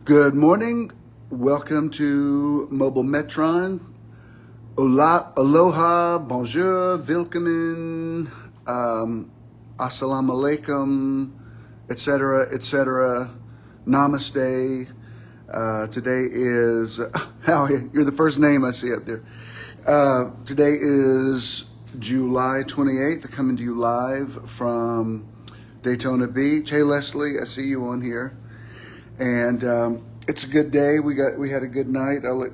Good morning. Welcome to Mobile Metron. Hola, aloha, bonjour, willkommen, assalamu alaikum, etc., etc. Namaste. Today is, Howie, you're the first name I see up there. Today is July 28th. Coming to you live from Daytona Beach. Hey, Leslie, I see you on here. And it's a good day. We had a good night. I'll let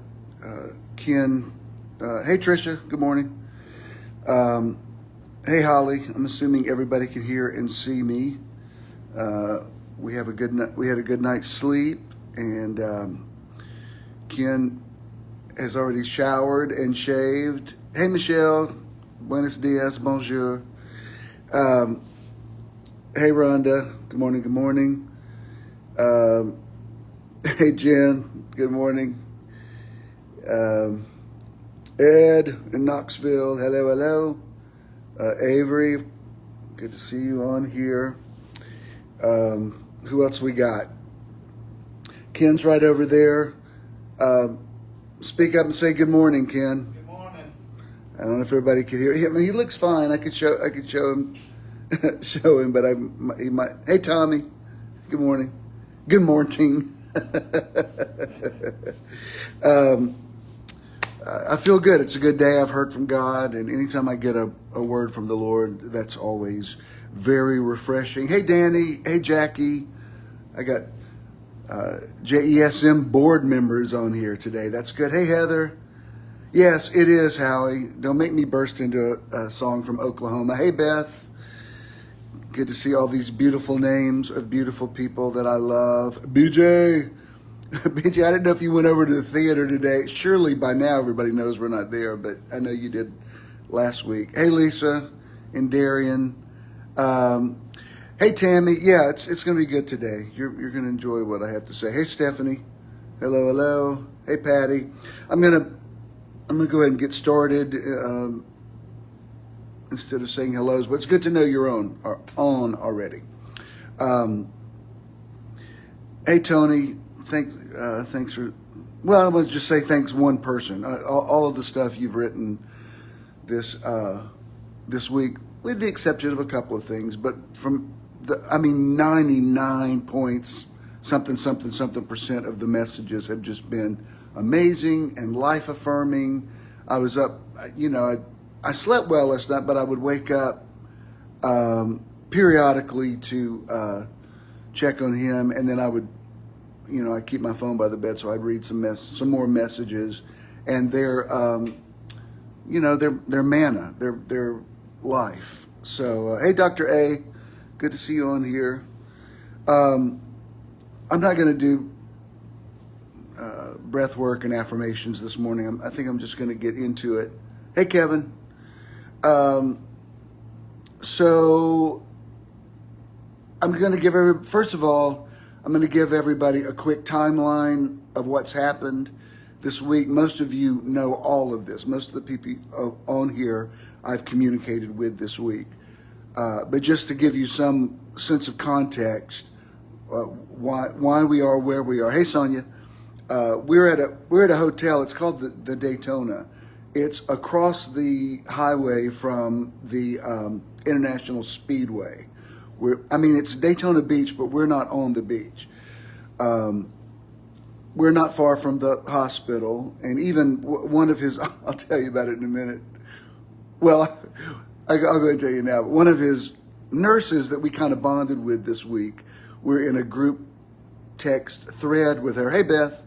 Ken. Hey Trisha, good morning. Hey Holly, I'm assuming everybody can hear and see me. We had a good night's sleep, and Ken has already showered and shaved. Hey Michelle, buenos dias, bonjour. Hey Rhonda, good morning. Good morning. Hey Jen, good morning. Ed in Knoxville, hello. Avery, good to see you on here. Who else we got? Ken's right over there. Speak up and say good morning, Ken. Good morning. I don't know if everybody could hear him. I mean, he looks fine. I could show him, but he might. Hey Tommy, good morning. Good morning. I feel good. It's a good day. I've heard from God, and anytime I get a word from the Lord, that's always very refreshing. Hey, Danny. Hey, Jackie. I got JESM board members on here today. That's good. Hey, Heather. Yes, it is, Howie. Don't make me burst into a song from Oklahoma. Hey, Beth. Good to see all these beautiful names of beautiful people that I love. BJ, I didn't know if you went over to the theater today. Surely by now everybody knows we're not there, but I know you did last week. Hey, Lisa and Darian. Hey, Tammy. Yeah, it's going to be good today. You're going to enjoy what I have to say. Hey, Stephanie. Hello. Hey, Patty. I'm going to go ahead and get started. Instead of saying hellos, but it's good to know you're on already. Hey Tony, thanks for. Well, I want to just say thanks one person. All of the stuff you've written this week, with the exception of a couple of things, but 99 points something percent of the messages have just been amazing and life affirming. I was up, I slept well last night, but I would wake up periodically to check on him, and then I would, I keep my phone by the bed, so I'd read some more messages, and they're manna, their life. So, hey, Dr. A, good to see you on here. I'm not going to do breath work and affirmations this morning. I think I'm just going to get into it. Hey, Kevin. So I'm going to give first of all, I'm going to give everybody a quick timeline of what's happened this week. Most of you know all of this. Most of the people on here I've communicated with this week. But just to give you some sense of context, why we are where we are. Hey, Sonia, we're at a hotel. It's called the Daytona. It's across the highway from the International Speedway. It's Daytona Beach, but we're not on the beach. We're not far from the hospital, and even one of his, I'll tell you about it in a minute. Well, I'll go ahead and tell you now. But one of his nurses that we kind of bonded with this week, we're in a group text thread with her. Hey, Beth.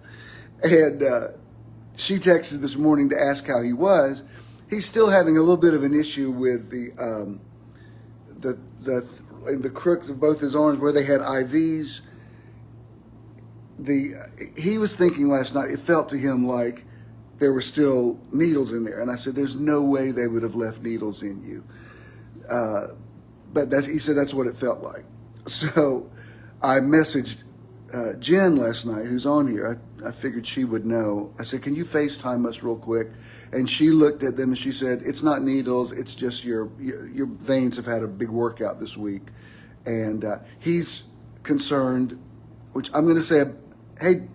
And she texted this morning to ask how he was. He's still having a little bit of an issue with the crooks of both his arms where they had IVs. He was thinking last night, it felt to him like there were still needles in there. And I said, there's no way they would have left needles in you. But he said that's what it felt like. So I messaged Jen last night, who's on here. I figured she would know. I said, can you FaceTime us real quick? And she looked at them and she said, it's not needles. It's just your veins have had a big workout this week. And he's concerned, which I'm going to say hey,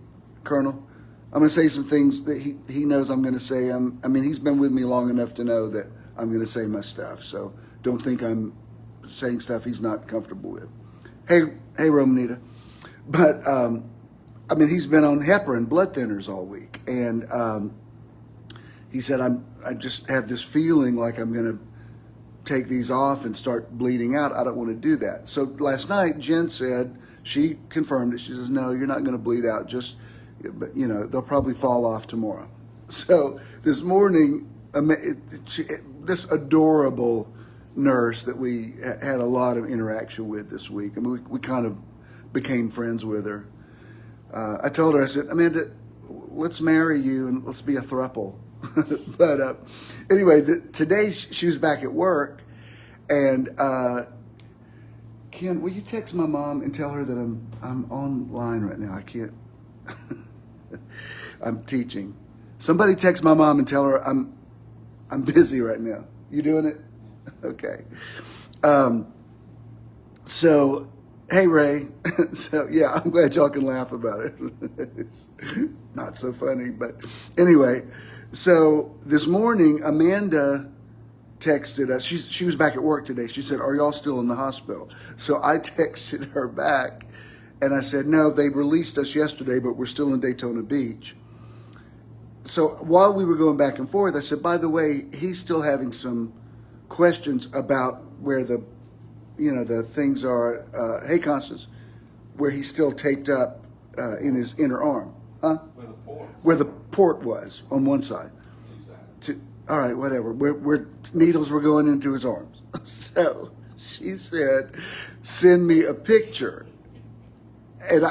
Colonel, I'm going to say some things that he knows I'm going to say. I mean, he's been with me long enough to know that I'm going to say my stuff. So don't think I'm saying stuff he's not comfortable with. Hey, Romanita. But, I mean, he's been on heparin, blood thinners all week. And he said, I just have this feeling like I'm going to take these off and start bleeding out. I don't want to do that. So last night, Jen said, she confirmed it. She says, no, you're not going to bleed out. Just, but you know, they'll probably fall off tomorrow. So this morning, this adorable nurse that we had a lot of interaction with this week. I mean, we kind of became friends with her. I told her, I said, Amanda, let's marry you and let's be a throuple. But anyway, today she was back at work, and Ken, will you text my mom and tell her that I'm online right now? I can't. I'm teaching. Somebody text my mom and tell her I'm busy right now. You doing it? Okay. So, hey Ray. So yeah, I'm glad y'all can laugh about it. It's not so funny, but anyway. So this morning, Amanda texted us. She was back at work today. She said, are y'all still in the hospital? So I texted her back and I said, no, they released us yesterday, but we're still in Daytona Beach. So while we were going back and forth, I said, by the way, he's still having some questions about where the things are, hey Constance, where he's still taped up in his inner arm. Huh? Where the port was on one side. All right, whatever. Where needles were going into his arms. So she said, send me a picture. And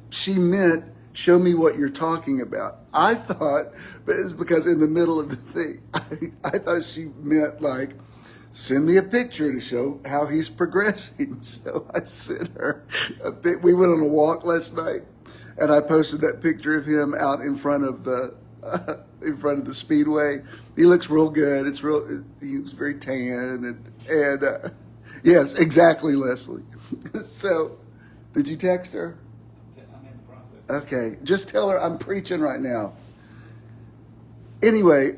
she meant, show me what you're talking about. I thought, but it's because in the middle of the thing, I thought she meant like, send me a picture to show how he's progressing. So I sent her a bit. We went on a walk last night, and I posted that picture of him out in front of the speedway. He looks real good. He was very tan and yes, exactly, Leslie. So, did you text her? I'm in the process. Okay, just tell her I'm preaching right now. Anyway,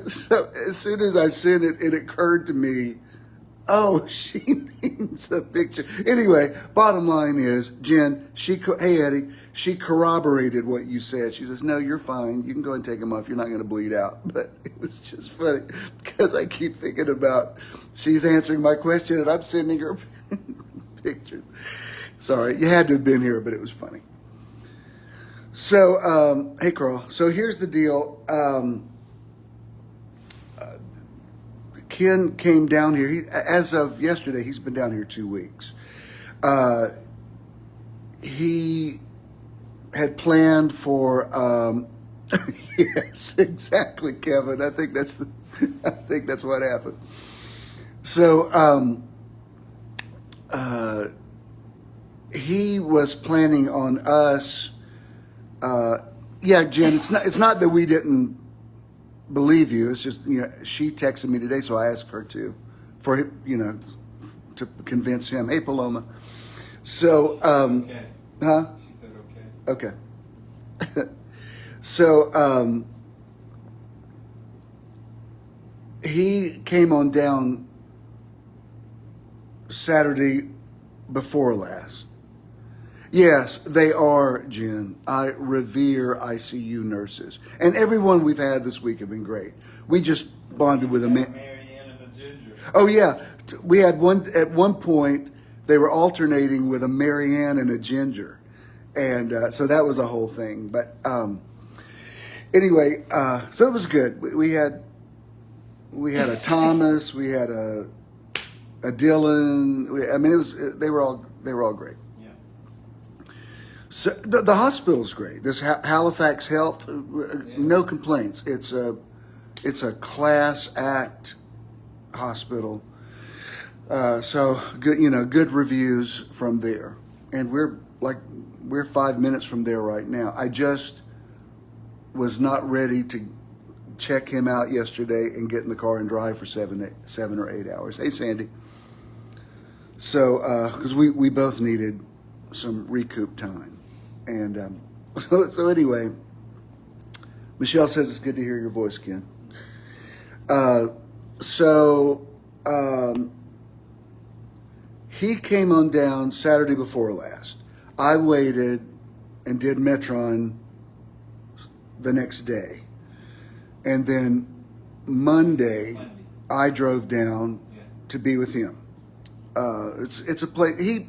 so as soon as I sent it, it occurred to me, oh, she means a picture. Anyway, bottom line is, Jen, hey Eddie, she corroborated what you said. She says, no, you're fine. You can go and take them off. You're not going to bleed out. But it was just funny because I keep thinking about, she's answering my question and I'm sending her pictures. Sorry, you had to have been here, but it was funny. So, hey Carl, so here's the deal. Ken came down here. As of yesterday, he's been down here 2 weeks. He had planned for, yes, exactly, Kevin. I think that's what happened. So, he was planning on us. Yeah, Jen, it's not that we didn't believe you. It's just, she texted me today, so I asked her to convince him. Hey, Paloma. So, Okay. huh? She said okay. Okay. So, he came on down Saturday before last. Yes, they are, Jen. I revere ICU nurses. And everyone we've had this week have been great. We just bonded with a man. Marianne and a ginger. Oh, yeah. We had at one point, they were alternating with a Marianne and a ginger. And so that was a whole thing. But anyway, so it was good. We had a Thomas, we had a Dylan. They were all great. So the hospital's great. This Halifax Health, no complaints. It's a class act hospital. So good, good reviews from there. And we're 5 minutes from there right now. I just was not ready to check him out yesterday and get in the car and drive for 7 or 8 hours. Hey, Sandy. So, because we both needed some recoup time. And so anyway, Michelle says it's good to hear your voice, Ken. He came on down Saturday before last. I waited and did Metron the next day. And then Monday. I drove down to be with him. It's a place.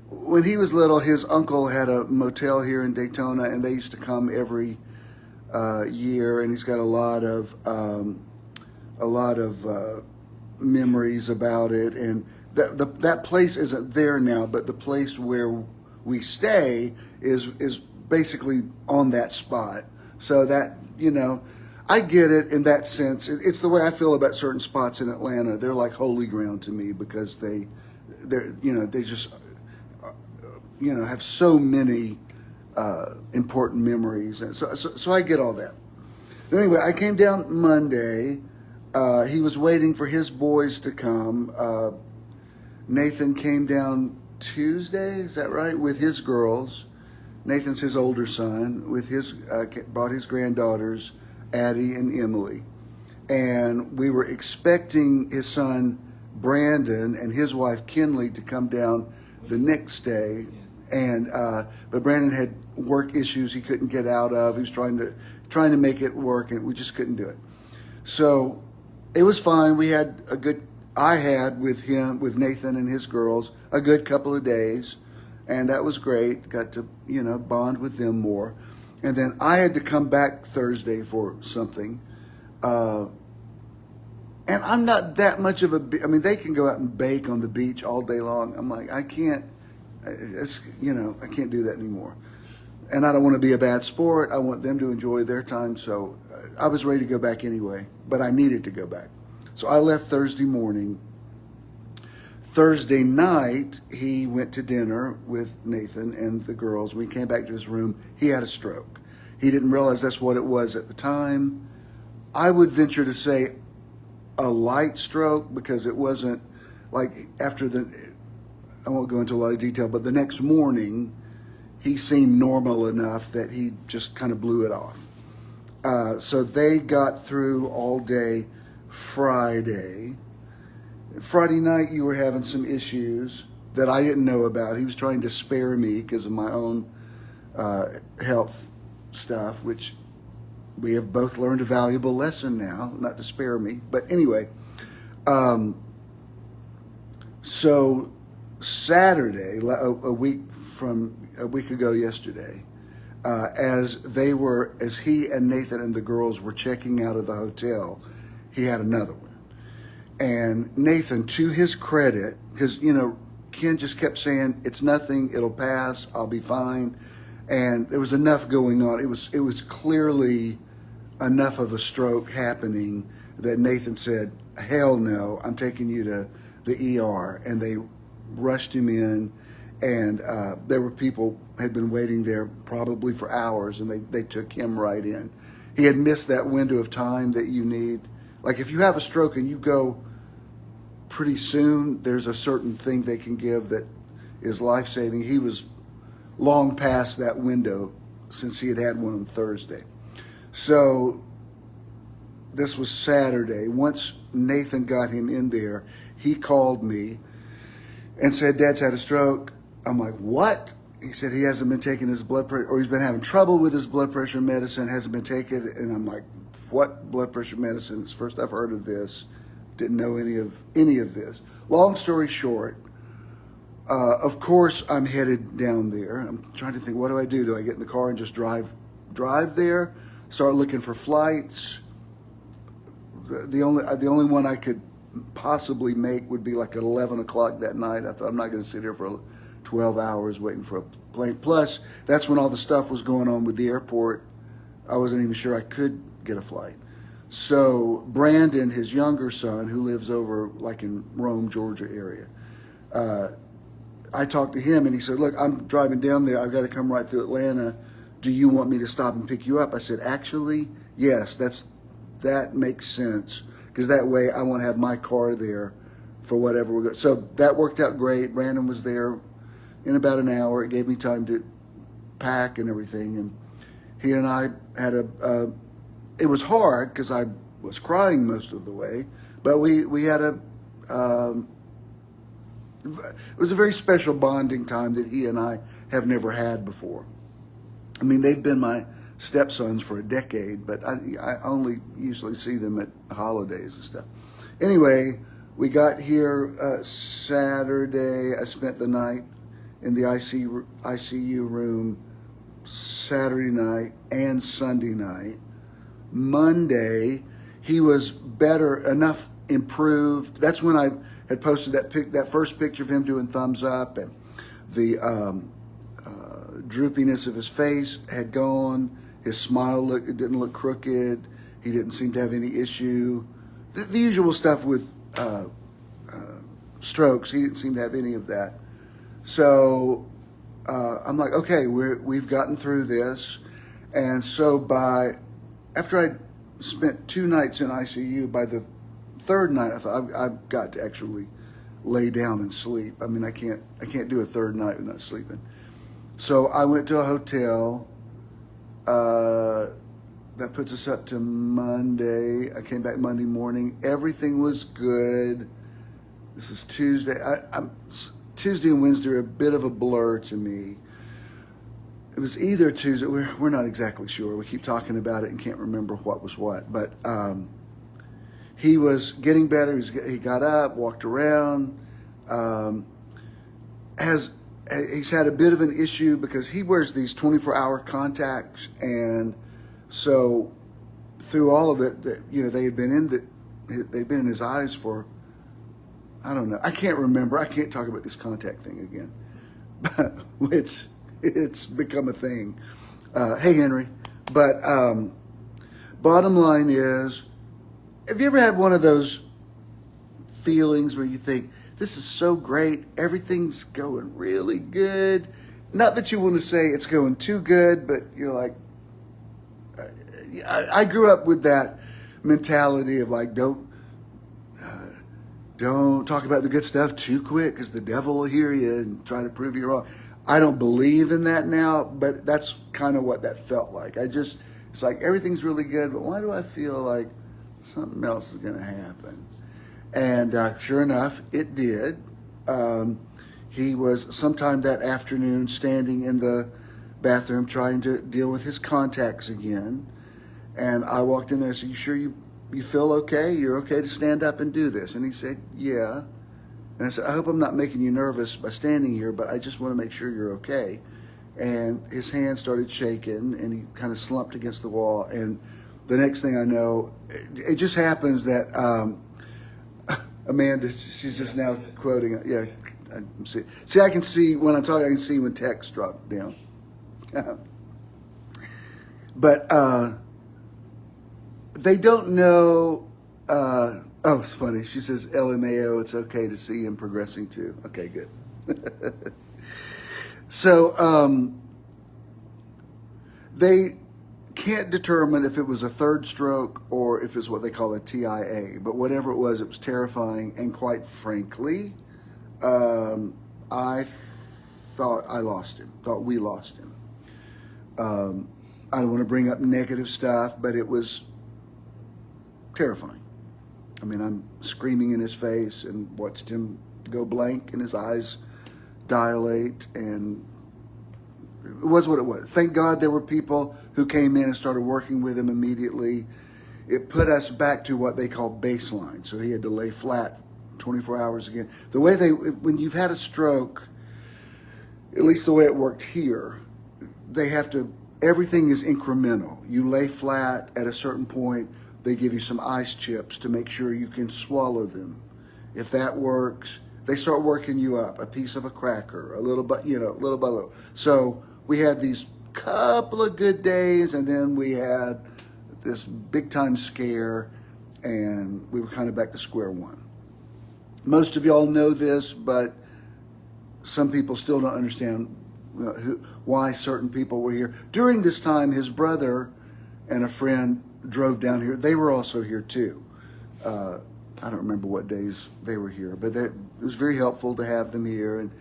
When he was little, his uncle had a motel here in Daytona, and they used to come every year. And he's got a lot of memories about it. And that place isn't there now, but the place where we stay is basically on that spot. So that, I get it in that sense. It's the way I feel about certain spots in Atlanta. They're like holy ground to me because they just have so many important memories, and so I get all that. Anyway, I came down Monday. He was waiting for his boys to come. Nathan came down Tuesday. Is that right? With his girls. Nathan's his older son. With brought his granddaughters, Addie and Emily, and we were expecting his son Brandon and his wife Kinley to come down the next day, and but Brandon had work issues he couldn't get out of. He was trying to make it work, and we just couldn't do it. So it was fine. I had with Nathan and his girls a good couple of days, and that was great. Got to bond with them more. And then I had to come back Thursday for something. And I'm not that much of they can go out and bake on the beach all day long. I'm like, I can't do that anymore. And I don't want to be a bad sport. I want them to enjoy their time. So I was ready to go back anyway, but I needed to go back. So I left Thursday morning. Thursday night, he went to dinner with Nathan and the girls. We came back to his room. He had a stroke. He didn't realize that's what it was at the time. I would venture to say a light stroke, because it wasn't like I won't go into a lot of detail, but the next morning, he seemed normal enough that he just kind of blew it off. So they got through all day Friday. Friday night, you were having some issues that I didn't know about. He was trying to spare me because of my own health stuff, which we have both learned a valuable lesson now, not to spare me. But anyway, so Saturday, a week ago yesterday, as he and Nathan and the girls were checking out of the hotel, he had another one. And Nathan, to his credit, because, Ken just kept saying, it's nothing, it'll pass, I'll be fine. And there was enough going on. It was clearly enough of a stroke happening that Nathan said, hell no, I'm taking you to the ER. And they rushed him in, and there were people had been waiting there probably for hours, and they took him right in. He had missed that window of time that you need. Like if you have a stroke and you go pretty soon, there's a certain thing they can give that is life-saving. He was long past that window since he had one on Thursday. So this was Saturday. Once Nathan got him in there, he called me and said, Dad's had a stroke. I'm like, what? He said he hasn't been taking his blood pressure, or he's been having trouble with his blood pressure medicine, hasn't been taking it. And I'm like, what blood pressure medicine? It's the first I've heard of this. Didn't know any of this. Long story short, of course I'm headed down there. I'm trying to think, what do I do? Do I get in the car and just drive there? Start looking for flights? The only one I could possibly make would be like at 11 o'clock that night. I thought, I'm not going to sit here for 12 hours waiting for a plane. Plus, that's when all the stuff was going on with the airport. I wasn't even sure I could get a flight. So Brandon, his younger son, who lives over like in Rome, Georgia area, I talked to him and he said, look, I'm driving down there. I've got to come right through Atlanta. Do you want me to stop and pick you up? I said, actually, yes, that makes sense, because that way I won't have my car there for whatever we're going. So that worked out great. Brandon was there in about an hour. It gave me time to pack and everything. And he and I had it was hard because I was crying most of the way, but we had it was a very special bonding time that he and I have never had before. I mean, they've been my stepsons for a decade, but I only usually see them at holidays and stuff. Anyway, we got here Saturday. I spent the night in the ICU room Saturday night and Sunday night. Monday, he was better enough, improved. That's when I had posted that first picture of him doing thumbs up, and the droopiness of his face had gone. His smile it didn't look crooked. He didn't seem to have any issue. The usual stuff with strokes. He didn't seem to have any of that. So I'm like, okay, we've gotten through this. And so after I spent 2 nights in ICU, by the third night, I thought I've got to actually lay down and sleep. I mean, I can't do a third night without sleeping. So I went to a hotel. That puts us up to Monday. I came back Monday morning. Everything was good. This is Tuesday. Tuesday and Wednesday are a bit of a blur to me. It was either Tuesday. We're not exactly sure. We keep talking about it and can't remember what was what. But he was getting better. He got up, walked around. He's had a bit of an issue because he wears these 24-hour contacts, and so through all of it, they've been in his eyes for, I don't know. I can't remember. I can't talk about this contact thing again. But it's become a thing. Hey, Henry. But bottom line is, have you ever had one of those feelings where you think, this is so great, everything's going really good? Not that you want to say it's going too good, but you're like, I grew up with that mentality of like, don't talk about the good stuff too quick because the devil will hear you and try to prove you wrong. I don't believe in that now, but that's kind of what that felt like. It's like everything's really good, but why do I feel like something else is going to happen? And sure enough, it did. He was sometime that afternoon standing in the bathroom trying to deal with his contacts again. And I walked in there and said, you sure you feel okay? You're okay to stand up and do this? And he said, yeah. And I said, I hope I'm not making you nervous by standing here, but I just want to make sure you're okay. And his hand started shaking, and he kind of slumped against the wall. And the next thing I know, it just happens that Amanda, she's just now quoting it. Yeah, see, I can see when I'm talking. I can see when text dropped down. But they don't know. Oh, it's funny. She says, LMAO, it's okay to see him progressing too. Okay, good. So they can't determine if it was a third stroke or if it's what they call a TIA. But whatever it was terrifying. And quite frankly, I thought we lost him. I don't want to bring up negative stuff, but it was terrifying. I mean, I'm screaming in his face and watched him go blank and his eyes dilate, and it was what it was. Thank God there were people who came in and started working with him immediately. It put us back to what they call baseline. So he had to lay flat 24 hours again. The way when you've had a stroke, at least the way it worked here, everything is incremental. You lay flat at a certain point. They give you some ice chips to make sure you can swallow them. If that works, they start working you up, a piece of a cracker, a little by little. So we had these couple of good days, and then we had this big time scare, and we were kind of back to square one. Most of y'all know this, but some people still don't understand why certain people were here. During this time, his brother and a friend drove down here. They were also here too. I don't remember what days they were here, but it was very helpful to have them here. And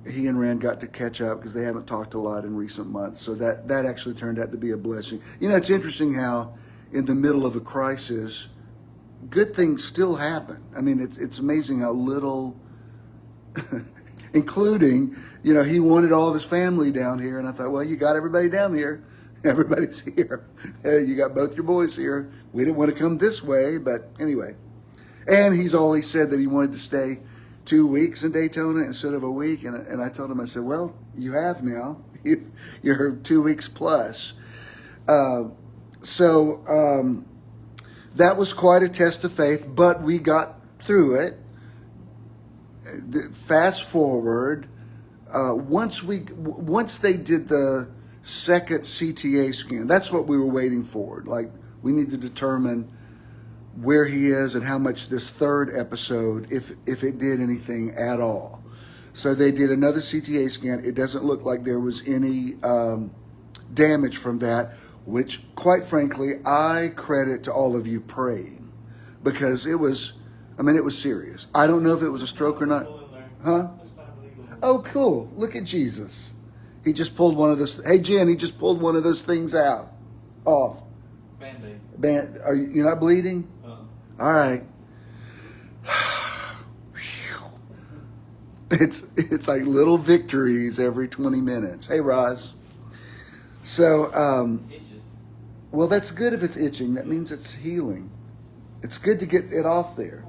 he and Rand got to catch up because they haven't talked a lot in recent months. So that actually turned out to be a blessing. You know, it's interesting how in the middle of a crisis, good things still happen. I mean, it's amazing how little, including, you know, he wanted all of his family down here. And I thought, well, you got everybody down here. Everybody's here. You got both your boys here. We didn't want to come this way, but anyway. And he's always said that he wanted to stay 2 weeks in Daytona instead of a week. And I told him, I said, well, you have now. You're 2 weeks plus. So that was quite a test of faith, but we got through it. Fast forward, once they did the second CTA scan, that's what we were waiting for. Like, we need to determine where he is and how much this third episode, if it did anything at all. So they did another CTA scan. It doesn't look like there was any damage from that, which, quite frankly, I credit to all of you praying, because it was serious. I don't know if it was a stroke or not. Huh? Oh, cool. Look at Jesus. He just pulled one of those. Hey, Jen, he just pulled one of those things off. Band-Aid. You're not bleeding? All right. It's like little victories every 20 minutes. Hey, Roz. So, well, that's good if it's itching. That means it's healing. It's good to get it off there.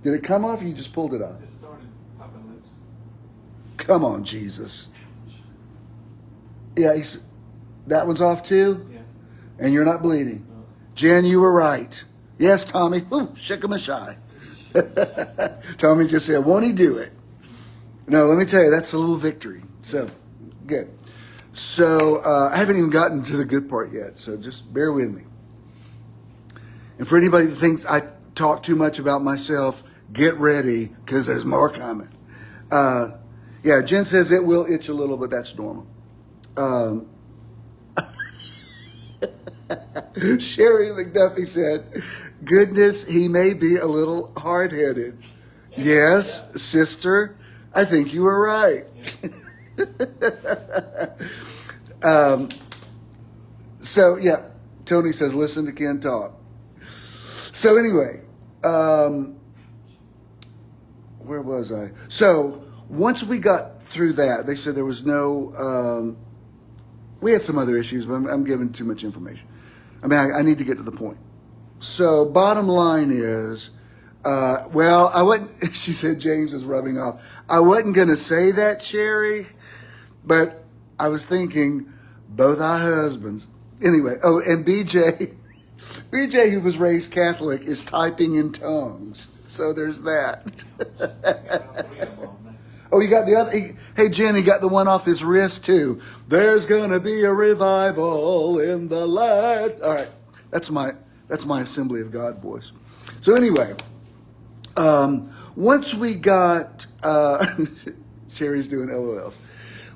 Did it come off or you just pulled it off? It started popping loose. Come on, Jesus. Yeah, that one's off too? Yeah. And you're not bleeding. Jen, you were right. Yes, Tommy. Ooh, shik-a-ma-shy. Tommy just said, won't he do it? No, let me tell you, that's a little victory. So, good. So, I haven't even gotten to the good part yet, so just bear with me. And for anybody that thinks I talk too much about myself, get ready, because there's more coming. Yeah, Jen says it will itch a little, but that's normal. Sherry McDuffie said, goodness, he may be a little hard-headed. Yes, sister, I think you were right. So, yeah, Tony says, listen to Ken talk. So anyway, where was I? So once we got through that, they said there was no, we had some other issues, but I'm giving too much information. I mean, I need to get to the point. So bottom line is, well, I wasn't, she said James is rubbing off. I wasn't going to say that, Sherry, but I was thinking both our husbands. Anyway, oh, and BJ, who was raised Catholic, is typing in tongues. So there's that. Oh, you got the other. Hey, Jen, he got the one off his wrist too. There's gonna be a revival in the light. All right, that's my Assembly of God voice. So anyway, once we got Sherry's doing LOLs.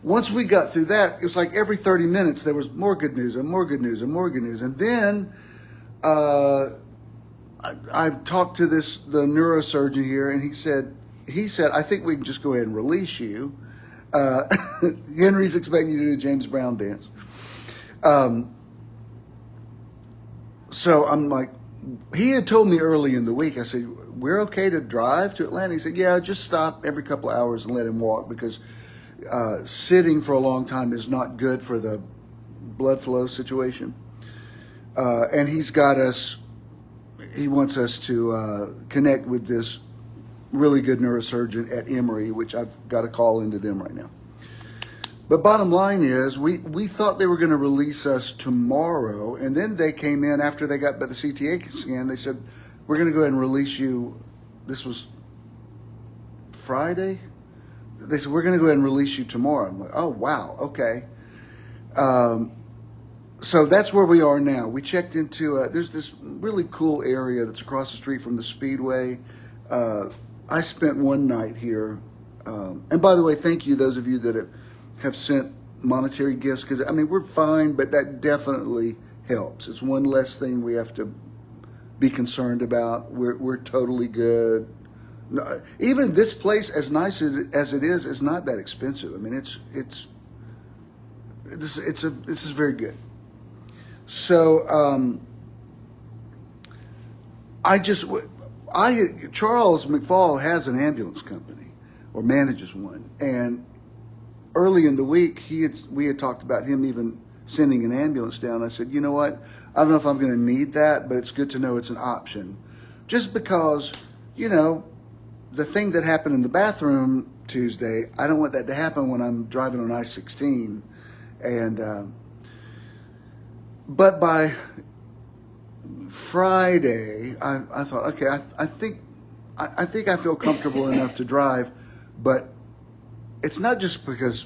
Once we got through that, it was like every 30 minutes there was more good news and more good news and more good news, and then I've talked to the neurosurgeon here, and he said, I think we can just go ahead and release you. Henry's expecting you to do a James Brown dance. So I'm like, he had told me early in the week, I said, we're okay to drive to Atlanta? He said, yeah, just stop every couple of hours and let him walk, because sitting for a long time is not good for the blood flow situation. And he's got us, he wants us to connect with this really good neurosurgeon at Emory, which I've got to call into them right now. But bottom line is, we thought they were going to release us tomorrow, and then they came in after they got by the CTA scan. They said, we're going to go ahead and release you. This was Friday. They said, we're going to go ahead and release you tomorrow. I'm like, oh, wow, okay. So that's where we are now. We checked into, there's this really cool area that's across the street from the Speedway. I spent one night here. And by the way, thank you, those of you that have sent monetary gifts, because, I mean, we're fine, but that definitely helps. It's one less thing we have to be concerned about. We're totally good. No, even this place, as nice as it is not that expensive. I mean, this is very good. So Charles McFall has an ambulance company, or manages one, and early in the week we had talked about him even sending an ambulance down. I said, you know what? I don't know if I'm going to need that, but it's good to know it's an option, just because, you know, the thing that happened in the bathroom Tuesday, I don't want that to happen when I'm driving on I-16. And but by Friday, I thought, okay, I think I feel comfortable enough to drive, but it's not just because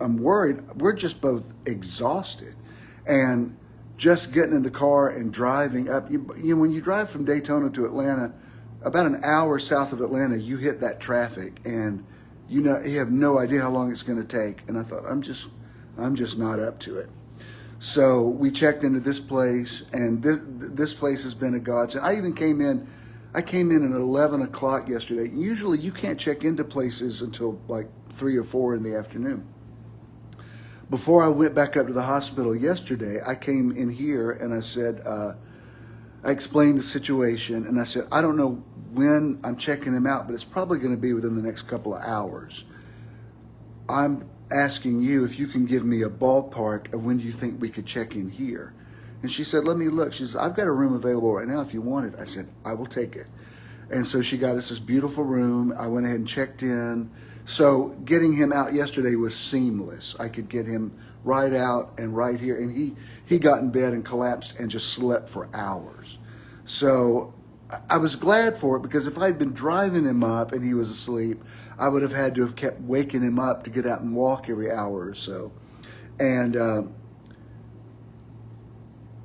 I'm worried. We're just both exhausted, and just getting in the car and driving up. You know, when you drive from Daytona to Atlanta, about an hour south of Atlanta, you hit that traffic, and you have no idea how long it's going to take. And I thought, I'm just not up to it. So we checked into this place, and this place has been a godsend. I came in at 11 o'clock yesterday. Usually you can't check into places until like 3 or 4 in the afternoon. Before I went back up to the hospital yesterday, I came in here and I said, I explained the situation, and I said, I don't know when I'm checking him out, but it's probably going to be within the next couple of hours. I'm asking you if you can give me a ballpark of when do you think we could check in here. And she said, let me look. She said, I've got a room available right now if you want it. I said, I will take it. And so she got us this beautiful room. I went ahead and checked in. So getting him out yesterday was seamless. I could get him right out and right here. And he got in bed and collapsed and just slept for hours. So I was glad for it, because if I'd been driving him up and he was asleep, I would have had to have kept waking him up to get out and walk every hour or so. And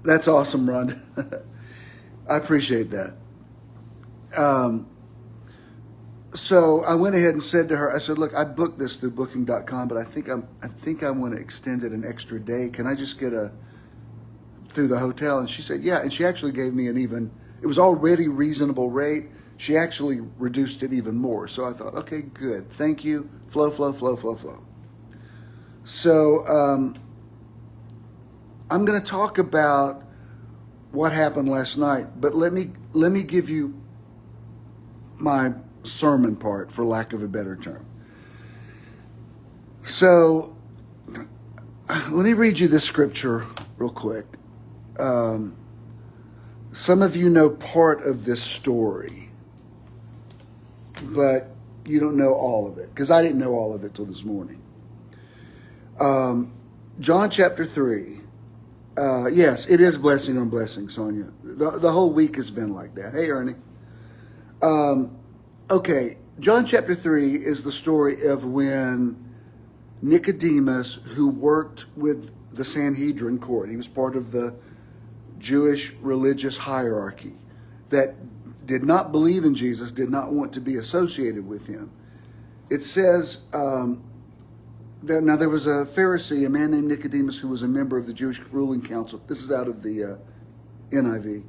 that's awesome, Rhonda. I appreciate that. So I went ahead and said to her, I said, look, I booked this through booking.com, but I think I want to extend it an extra day. Can I just get through the hotel? And she said, yeah. And she actually gave me it was already reasonable rate. She actually reduced it even more. So I thought, okay, good. Thank you. Flow. So I'm going to talk about what happened last night, but let me give you my sermon part, for lack of a better term. So let me read you this scripture real quick. Some of you know part of this story, but you don't know all of it, because I didn't know all of it till this morning. John chapter 3. Yes, it is blessing on blessing, Sonia. The whole week has been like that. Hey, Ernie. Okay, John chapter 3 is the story of when Nicodemus, who worked with the Sanhedrin court, he was part of the Jewish religious hierarchy that did not believe in Jesus, did not want to be associated with him. It says, there was a Pharisee, a man named Nicodemus, who was a member of the Jewish ruling council. This is out of the NIV.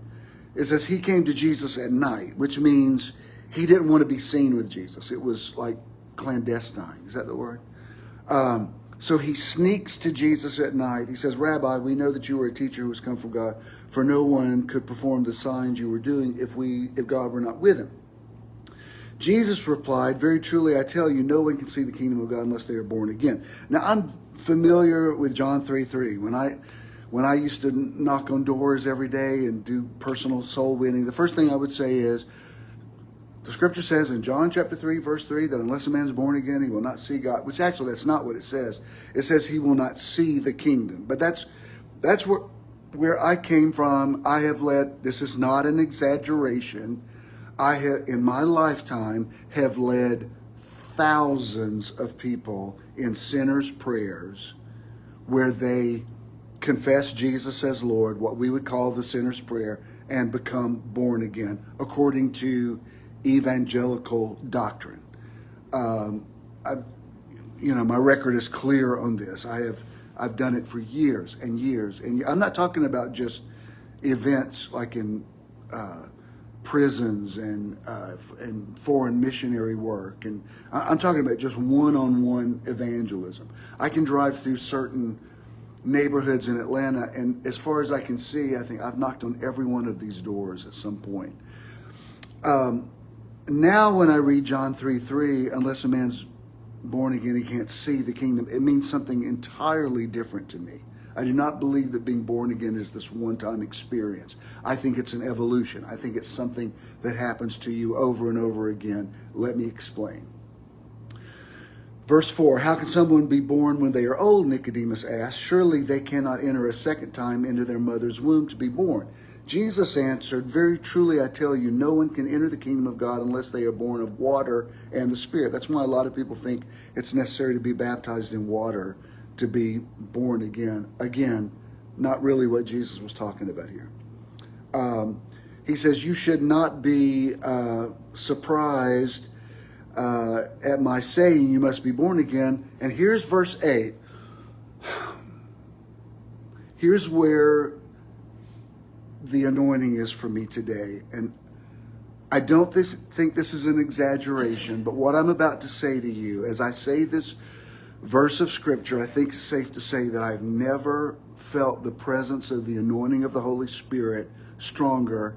It says he came to Jesus at night, which means he didn't want to be seen with Jesus. It was like clandestine. Is that the word? So he sneaks to Jesus at night. He says, Rabbi, we know that you are a teacher who has come from God, for no one could perform the signs you were doing if God were not with him. Jesus replied, very truly, I tell you, no one can see the kingdom of God unless they are born again. Now, I'm familiar with John 3:3. When I used to knock on doors every day and do personal soul winning, the first thing I would say is, the scripture says in John chapter 3, verse 3, that unless a man is born again, he will not see God. Which actually, that's not what it says. It says he will not see the kingdom. But that's where I came from. I have led, this is not an exaggeration, I have, in my lifetime, have led thousands of people in sinners' prayers where they confess Jesus as Lord, what we would call the sinner's prayer, and become born again, according to evangelical doctrine. My record is clear on this. I've done it for years and years, and I'm not talking about just events like in prisons and foreign missionary work. And I'm talking about just one-on-one evangelism. I can drive through certain neighborhoods in Atlanta, and as far as I can see, I think I've knocked on every one of these doors at some point. Now when I read John 3:3, unless a man's born again, he can't see the kingdom, it means something entirely different to me. I do not believe that being born again is this one-time experience. I think it's an evolution. I think it's something that happens to you over and over again. Let me explain. Verse 4, how can someone be born when they are old? Nicodemus asked. Surely they cannot enter a second time into their mother's womb to be born. Jesus answered, very truly I tell you, no one can enter the kingdom of God unless they are born of water and the Spirit. That's why a lot of people think it's necessary to be baptized in water to be born again. Again, not really what Jesus was talking about here. He says, you should not be surprised at my saying you must be born again. And here's verse 8. Here's where the anointing is for me today. And I don't think this is an exaggeration, but what I'm about to say to you, as I say this verse of scripture, I think it's safe to say that I've never felt the presence of the anointing of the Holy Spirit stronger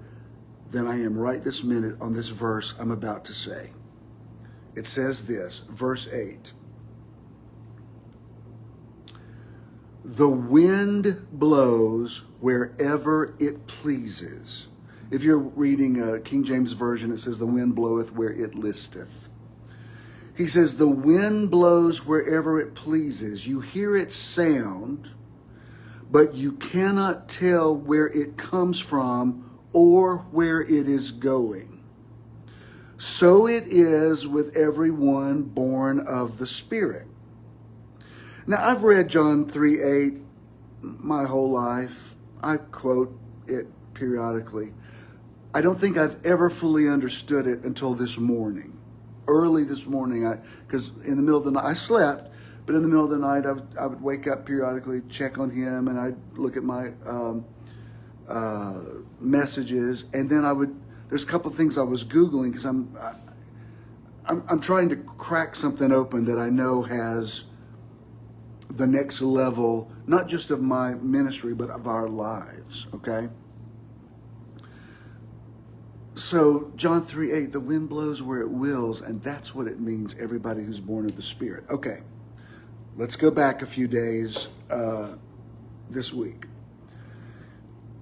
than I am right this minute on this verse I'm about to say. It says this, verse 8. The wind blows wherever it pleases. If you're reading King James Version, it says the wind bloweth where it listeth. He says the wind blows wherever it pleases. You hear its sound, but you cannot tell where it comes from or where it is going. So it is with everyone born of the Spirit. Now, I've read John 3:8 my whole life. I quote it periodically. I don't think I've ever fully understood it until this morning. Early this morning, because in the middle of the night, I slept, but in the middle of the night, I would wake up periodically, check on him, and I'd look at my messages, and then there's a couple of things I was Googling, because I'm trying to crack something open that I know has the next level, not just of my ministry, but of our lives, okay? So John 3:8, the wind blows where it wills, and that's what it means, everybody who's born of the Spirit. Okay, let's go back a few days this week.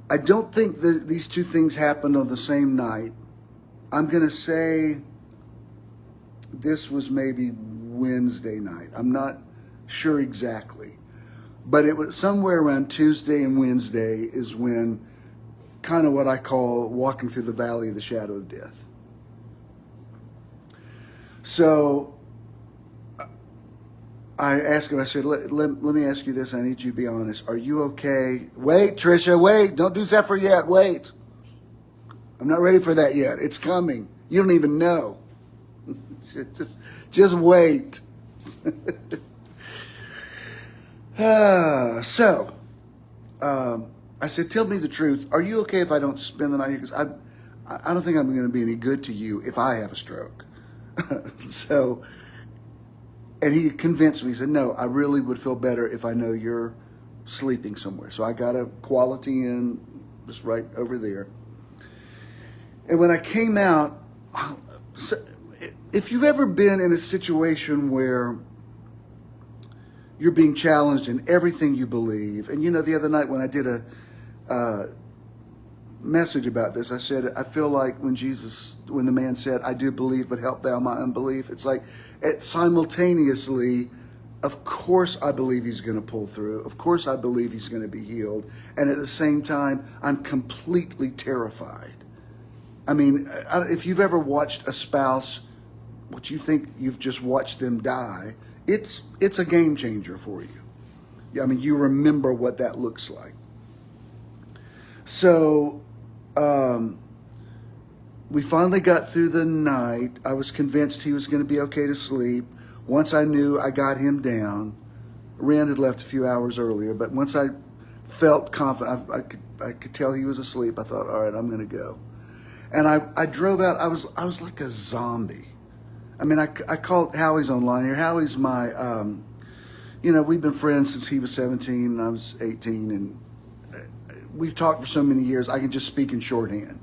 I don't think that these two things happened on the same night. I'm going to say this was maybe Wednesday night. I'm not sure exactly, but it was somewhere around Tuesday and Wednesday is when kind of what I call walking through the valley of the shadow of death. So I asked him, I said, let me ask you this. I need you to be honest. Are you okay? Wait, Tricia, wait. Don't do Zephyr yet. Wait. I'm not ready for that yet. It's coming. You don't even know. just wait. I said, tell me the truth. Are you okay if I don't spend the night here? Because I don't think I'm going to be any good to you if I have a stroke. And he convinced me. He said, no, I really would feel better if I know you're sleeping somewhere. So I got a Quality Inn just right over there. And when I came out, if you've ever been in a situation where you're being challenged in everything you believe, and the other night when I did a message about this, I said, I feel like when the man said, I do believe, but help thou my unbelief. It's like simultaneously, of course I believe he's going to pull through. Of course I believe he's going to be healed. And at the same time, I'm completely terrified. I mean, if you've ever watched a spouse, what you think you've just watched them die, it's a game changer for you. I mean, you remember what that looks like. So we finally got through the night. I was convinced he was going to be okay to sleep. Once I knew I got him down, Rand had left a few hours earlier, but once I felt confident, I could tell he was asleep, I thought, all right, I'm going to go. And I drove out. I was like a zombie. I mean, I called Howie's online here. Howie's my, we've been friends since he was 17 and I was 18, and we've talked for so many years. I can just speak in shorthand.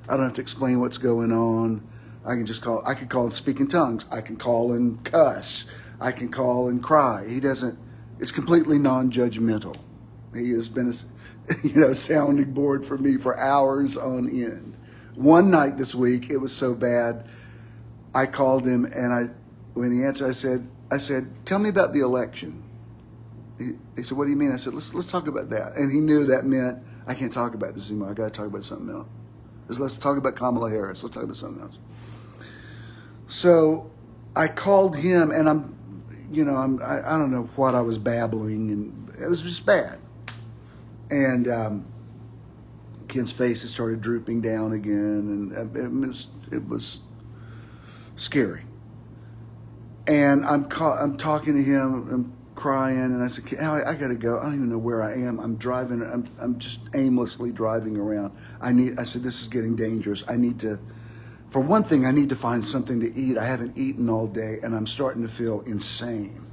I don't have to explain what's going on. I could call and speak in tongues. I can call and cuss. I can call and cry. He doesn't, it's completely non-judgmental. He has been a sounding board for me for hours on end. One night this week, it was so bad, I called him, and when he answered, I said, tell me about the election. He said, what do you mean? I said, let's talk about that. And he knew that meant, I can't talk about this anymore. I got to talk about something else. Let's talk about Kamala Harris. Let's talk about something else. So I called him, and I don't know what I was babbling, and it was just bad. And Ken's face had started drooping down again, and it was scary. And I'm talking to him, I'm crying, and I said, Howie, I got to go. I don't even know where I am. I'm driving. I'm just aimlessly driving around. I said, this is getting dangerous. For one thing, I need to find something to eat. I haven't eaten all day, and I'm starting to feel insane.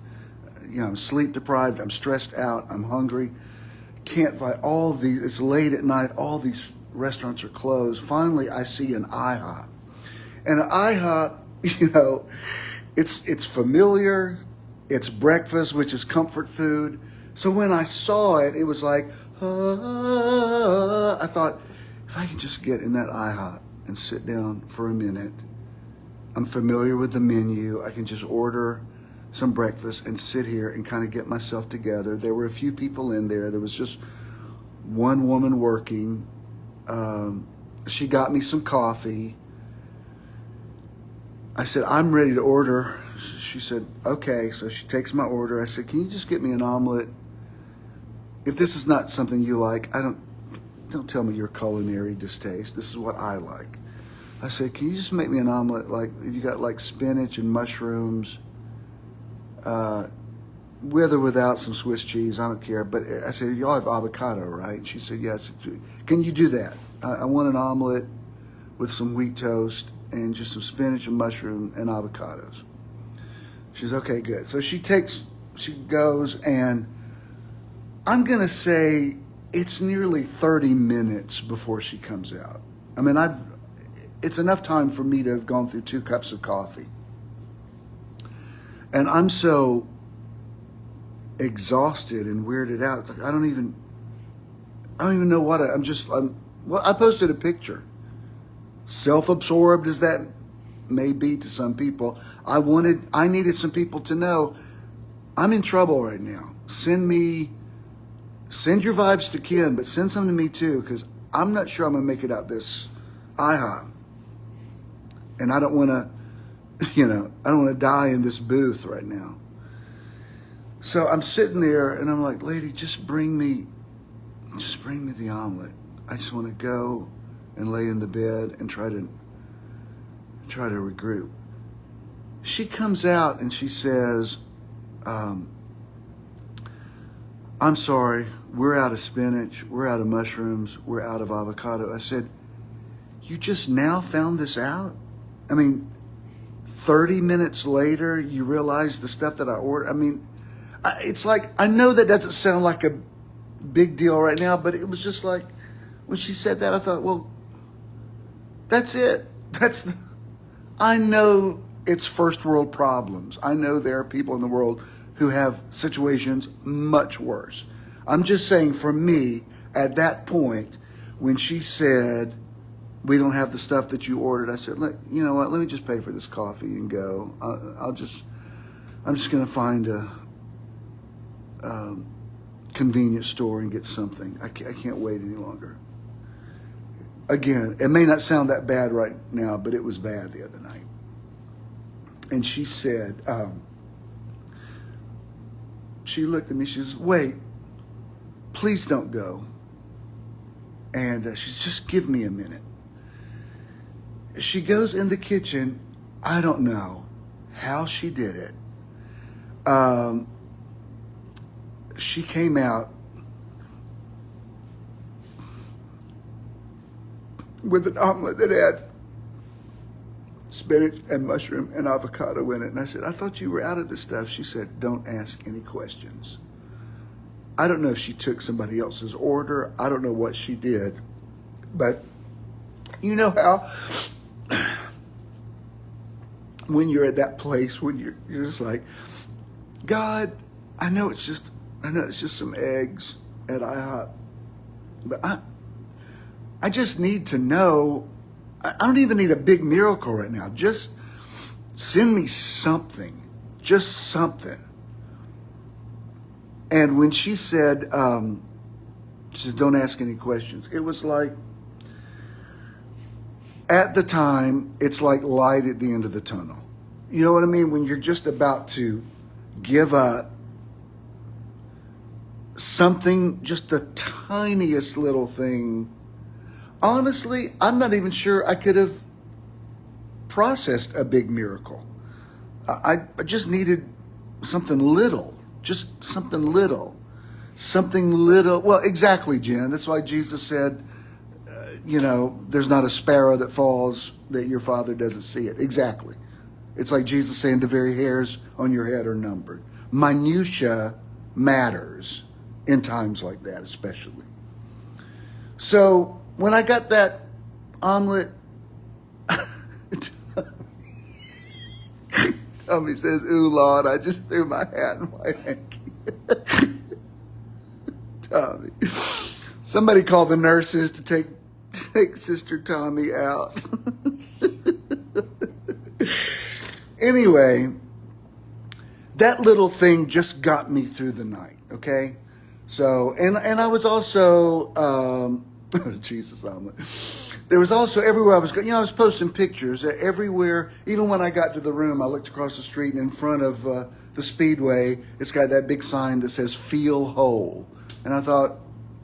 I'm sleep deprived. I'm stressed out. I'm hungry. Can't find all these. It's late at night. All these restaurants are closed. Finally, I see an IHOP, and an IHOP, it's familiar. It's breakfast, which is comfort food. So when I saw it, it was like, I thought, if I can just get in that IHOP and sit down for a minute, I'm familiar with the menu. I can just order some breakfast and sit here and kind of get myself together. There were a few people in there. There was just one woman working. She got me some coffee. I said, I'm ready to order. She said, okay. So she takes my order. I said, can you just get me an omelet? If this is not something you like, don't tell me your culinary distaste. This is what I like. I said, can you just make me an omelet? Like, if you got like spinach and mushrooms, with or without some Swiss cheese, I don't care. But I said, y'all have avocado, right? And she said, yes. Can you do that? I want an omelet with some wheat toast and just some spinach and mushroom and avocados. She's okay, good. So she goes, and I'm going to say it's nearly 30 minutes before she comes out. I mean, it's enough time for me to have gone through 2 cups of coffee. And I'm so exhausted and weirded out. It's like, I don't even know what I posted a picture. Self-absorbed as that may be to some people, I needed some people to know I'm in trouble right now. Send your vibes to Ken, but send some to me too, because I'm not sure I'm gonna make it out this IHOP. And I don't wanna, I don't wanna die in this booth right now. So I'm sitting there and I'm like, lady, just bring me the omelet. I just wanna go and lay in the bed and try to regroup. She comes out and she says, I'm sorry, we're out of spinach, we're out of mushrooms, we're out of avocado. I said, you just now found this out? I mean, 30 minutes later, you realize the stuff that I ordered. I mean, it's like, I know that doesn't sound like a big deal right now, but it was just like, when she said that, I thought, well, that's it. I know it's first world problems. I know there are people in the world who have situations much worse. I'm just saying, for me, at that point, when she said, we don't have the stuff that you ordered, I said, you know what, let me just pay for this coffee and go. I'm just going to find a convenience store and get something. I can't wait any longer. Again, it may not sound that bad right now, but it was bad the other night. And she said, she looked at me, she says, wait, please don't go. And she says, just give me a minute. She goes in the kitchen. I don't know how she did it. She came out with an omelet that had spinach and mushroom and avocado in it. And I said, I thought you were out of this stuff. She said, don't ask any questions. I don't know if she took somebody else's order. I don't know what she did. But you know how when you're at that place when you're just like, God, I know it's just some eggs at IHOP, but I just need to know. I don't even need a big miracle right now. Just send me something, just something. And when she said, she says, don't ask any questions. It was like, at the time, it's like light at the end of the tunnel. You know what I mean? When you're just about to give up, something, just the tiniest little thing. Honestly, I'm not even sure I could have processed a big miracle. I just needed something little, just something little, something little. Well, exactly, Jen. That's why Jesus said, there's not a sparrow that falls that your Father doesn't see it. Exactly. It's like Jesus saying the very hairs on your head are numbered. Minutia matters in times like that, especially. So when I got that omelet, Tommy says, ooh, Lord, I just threw my hat in my hanky. Tommy. Somebody called the nurses to take Sister Tommy out. Anyway, that little thing just got me through the night, okay? So, and I was also, Jesus omelet. There was also everywhere I was going, I was posting pictures everywhere. Even when I got to the room, I looked across the street and in front of the Speedway, it's got that big sign that says feel whole. And I thought,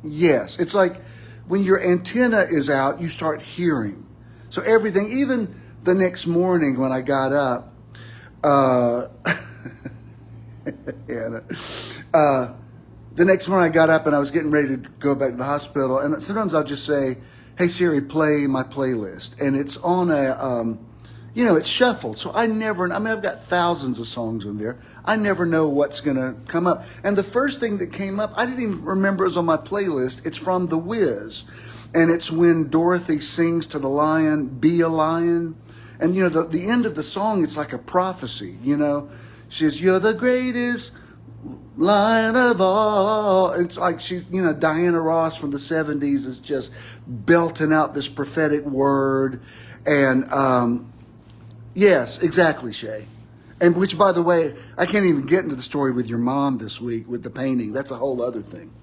yes, it's like when your antenna is out, you start hearing. So everything, even the next morning when I got up, the next morning I got up and I was getting ready to go back to the hospital. And sometimes I'll just say, hey, Siri, play my playlist. And it's on it's shuffled. So I've got thousands of songs on there. I never know what's going to come up. And the first thing that came up, I didn't even remember it was on my playlist. It's from The Wiz. And it's when Dorothy sings to the lion, be a lion. And, the end of the song, it's like a prophecy, She says, you're the greatest lion of all. It's like she's, Diana Ross from the 70s is just belting out this prophetic word. And, yes, exactly, Shay. And which, by the way, I can't even get into the story with your mom this week with the painting. That's a whole other thing.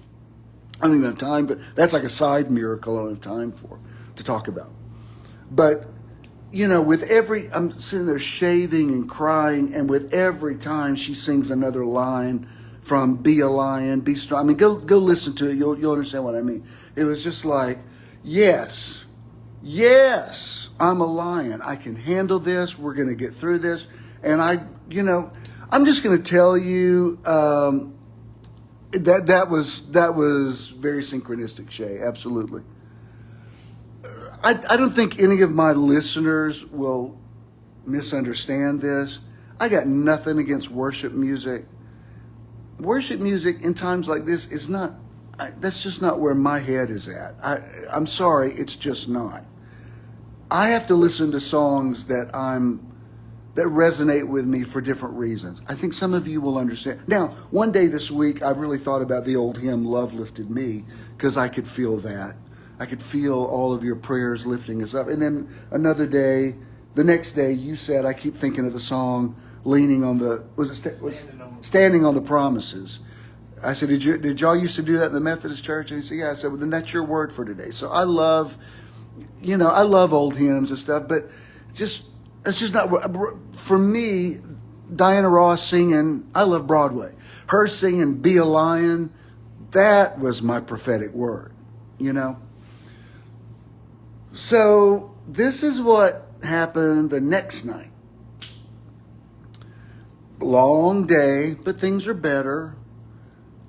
I don't even have time, but that's like a side miracle I don't have time to talk about. But, I'm sitting there shaving and crying, and with every time she sings another line from Be a Lion, Be Strong. I mean, go listen to it. You'll understand what I mean. It was just like, yes, I'm a lion. I can handle this. We're going to get through this. And I'm just going to tell you that was very synchronistic, Shay. Absolutely. I don't think any of my listeners will misunderstand this. I got nothing against worship music. Worship music in times like this is not, that's just not where my head is at. I'm sorry, it's just not. I have to listen to songs that resonate with me for different reasons. I think some of you will understand. Now, one day this week, I really thought about the old hymn, Love Lifted Me, because I could feel that. I could feel all of your prayers lifting us up. And then another day, the next day, you said, I keep thinking of the song, Leaning on the, Standing on the Promises. I said, did y'all used to do that in the Methodist church? And he said, yeah. I said, well, then that's your word for today. So I love old hymns and stuff, but it's just not, for me, Diana Ross singing, I love Broadway. Her singing Be a Lion, that was my prophetic word, So this is what happened the next night. Long day, but things are better.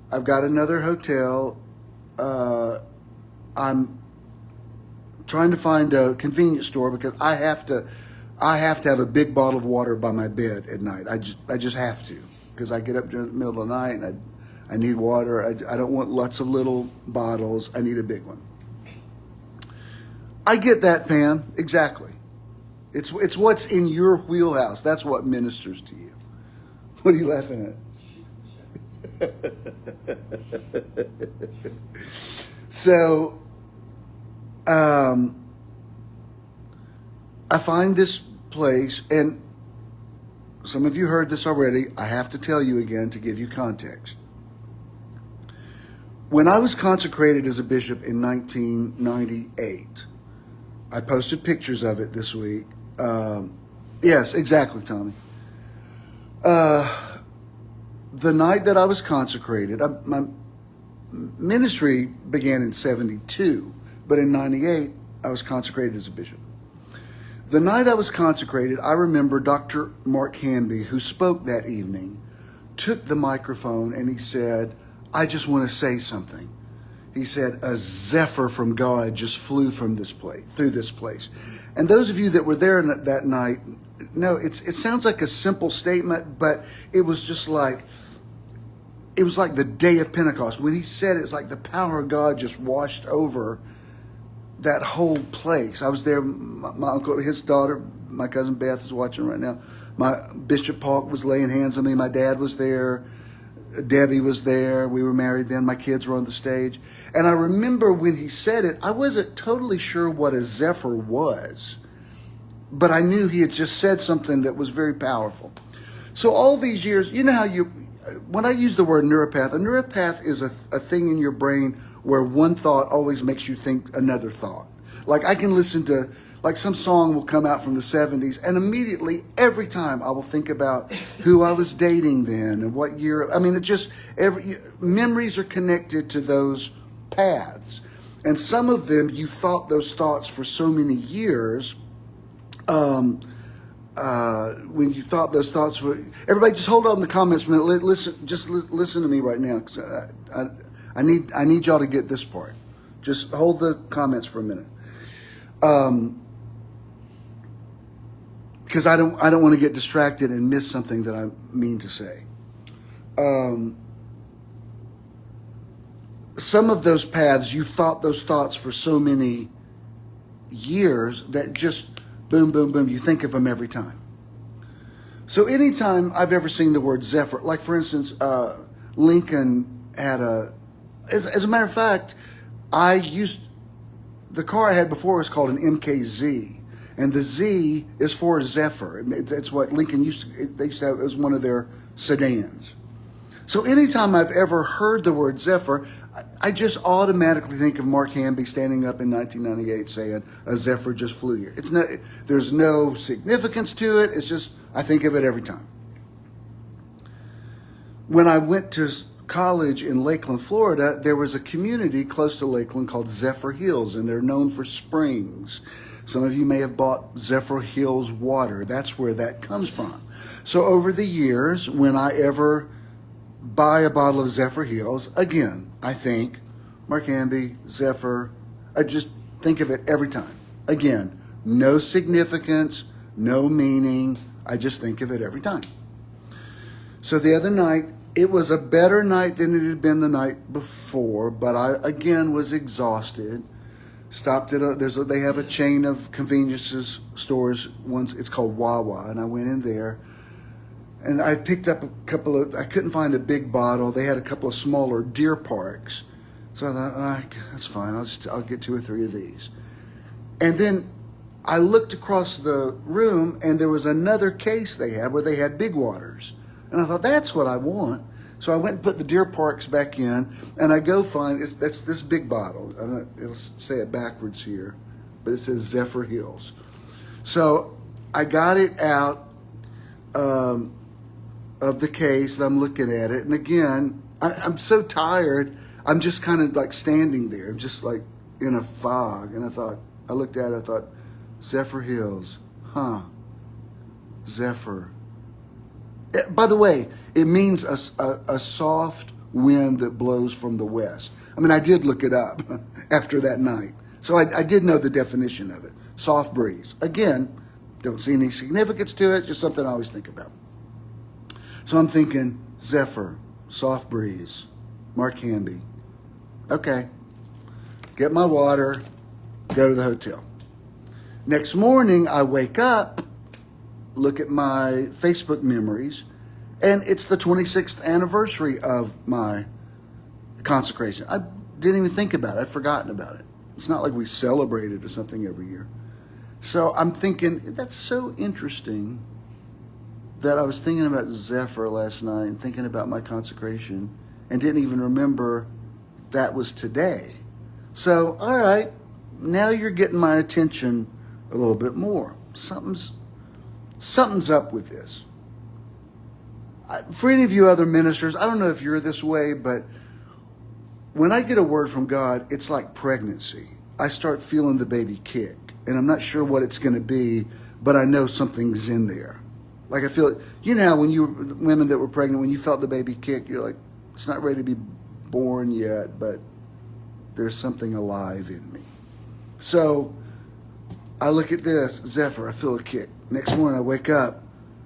I've got another hotel. I'm trying to find a convenience store because I have to have a big bottle of water by my bed at night. I just have to, because I get up during the middle of the night and I need water. I don't want lots of little bottles. I need a big one. I get that, Pam. Exactly. It's what's in your wheelhouse. That's what ministers to you. What are you laughing at? So, I find this place, and some of you heard this already. I have to tell you again to give you context. When I was consecrated as a bishop in 1998, I posted pictures of it this week. Yes, exactly, Tommy. The night that I was consecrated, my ministry began in 72, but in 98, I was consecrated as a bishop. The night I was consecrated, I remember Dr. Mark Hamby, who spoke that evening, took the microphone and he said, I just want to say something. He said, a zephyr from God just flew from this place, through this place. And those of you that were there that night, no, it sounds like a simple statement, but it was just like, it was like the day of Pentecost. When he said it, it's like the power of God just washed over that whole place. I was there, my uncle, his daughter, my cousin Beth is watching right now. My Bishop Paul was laying hands on me. My dad was there. Debbie was there. We were married then. My kids were on the stage. And I remember when he said it, I wasn't totally sure what a zephyr was, but I knew he had just said something that was very powerful. So all these years, you know how when I use the word neuropath, a neuropath is a thing in your brain where one thought always makes you think another thought. Like I can listen to, like some song will come out from the 70s and immediately every time I will think about who I was dating then and what year. I mean, memories are connected to those paths. And some of them, you've thought those thoughts for so many years. When you thought those thoughts were, everybody just hold on in the comments for a minute. Listen to me right now. 'Cause I need y'all to get this part. Just hold the comments for a minute. Because I don't want to get distracted and miss something that I mean to say. Some of those paths, you thought those thoughts for so many years that just boom, boom, boom, you think of them every time. So anytime I've ever seen the word zephyr, like for instance, Lincoln had as a matter of fact, the car I had before was called an MKZ. And the Z is for Zephyr. It's what Lincoln they used to have as one of their sedans. So anytime I've ever heard the word Zephyr, I just automatically think of Mark Hamby standing up in 1998 saying, a Zephyr just flew here. There's no significance to it. It's just, I think of it every time. When I went to college in Lakeland, Florida, there was a community close to Lakeland called Zephyr Hills, and they're known for springs. Some of you may have bought Zephyr Hills water. That's where that comes from. So over the years, when I ever buy a bottle of Zephyr Hills, again, I think Mark Hamby, Zephyr, I just think of it every time. Again, no significance, no meaning. I just think of it every time. So the other night, it was a better night than it had been the night before, but I, again, was exhausted. Stopped at they have a chain of convenience stores. It's called Wawa, and I went in there, and I picked up a couple of. I couldn't find a big bottle. They had a couple of smaller Deer Parks, so I thought, that's fine. I'll get 2 or 3 of these, and then I looked across the room, and there was another case they had where they had Big Waters, and I thought that's what I want. So I went and put the Deer Parks back in, and I go find, that's this big bottle. It'll say it backwards here, but it says Zephyr Hills. So I got it out of the case, and I'm looking at it. And again, I'm so tired, I'm just kind of like standing there. I'm just like in a fog. And I looked at it, I thought, Zephyr Hills, Zephyr. By the way, it means a soft wind that blows from the west. I mean, I did look it up after that night. So I did know the definition of it. Soft breeze. Again, don't see any significance to it, just something I always think about. So I'm thinking, Zephyr, soft breeze, Mark Hamby. Okay, get my water, go to the hotel. Next morning, I wake up, look at my Facebook memories, and it's the 26th anniversary of my consecration. I didn't even think about it. I'd forgotten about it. It's not like we celebrated or something every year. So I'm thinking, that's so interesting that I was thinking about Zephyr last night and thinking about my consecration and didn't even remember that was today. So, all right, now you're getting my attention a little bit more. Something's up with this. For any of you other ministers, I don't know if you're this way, but when I get a word from God, it's like pregnancy. I start feeling the baby kick, and I'm not sure what it's going to be, but I know something's in there. Like I feel it. You know how when you women that were pregnant, when you felt the baby kick, you're like, it's not ready to be born yet, but there's something alive in me. So I look at this, Zephyr, I feel a kick. Next morning I wake up,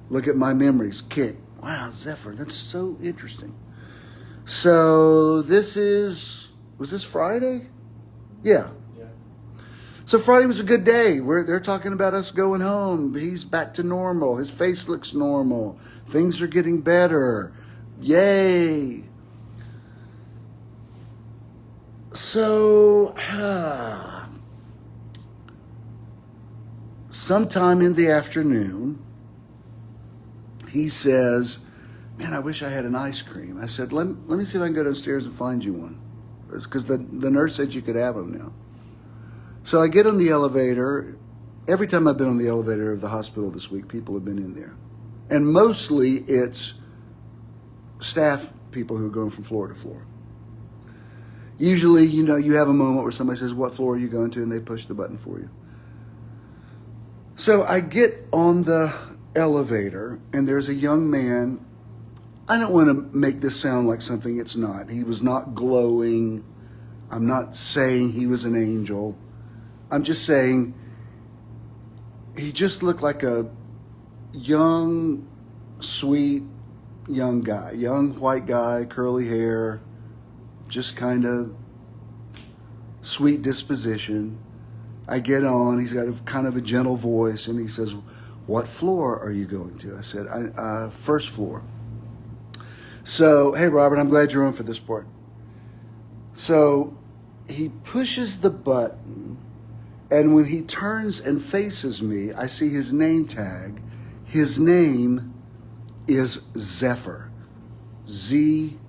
look at my memories, kick. Wow, Zephyr, that's so interesting. So was this Friday? Yeah. So Friday was a good day. They're talking about us going home. He's back to normal. His face looks normal. Things are getting better. Yay. So, sometime in the afternoon, he says, man, I wish I had an ice cream. I said, let me see if I can go downstairs and find you one. Because the nurse said you could have them now. So I get on the elevator. Every time I've been on the elevator of the hospital this week, people have been in there. And mostly it's staff people who are going from floor to floor. Usually, you have a moment where somebody says, what floor are you going to? And they push the button for you. So I get on the elevator, and there's a young man. I don't want to make this sound like something it's not. He was not glowing. I'm not saying he was an angel. I'm just saying he just looked like a young, sweet, young guy. Young white guy, curly hair, just kind of sweet disposition. I get on. He's got kind of a gentle voice, and he says, what floor are you going to? I said, first floor. So, hey, Robert, I'm glad you're on for this part. So he pushes the button, and when he turns and faces me, I see his name tag. His name is Zephyr. Zeypher.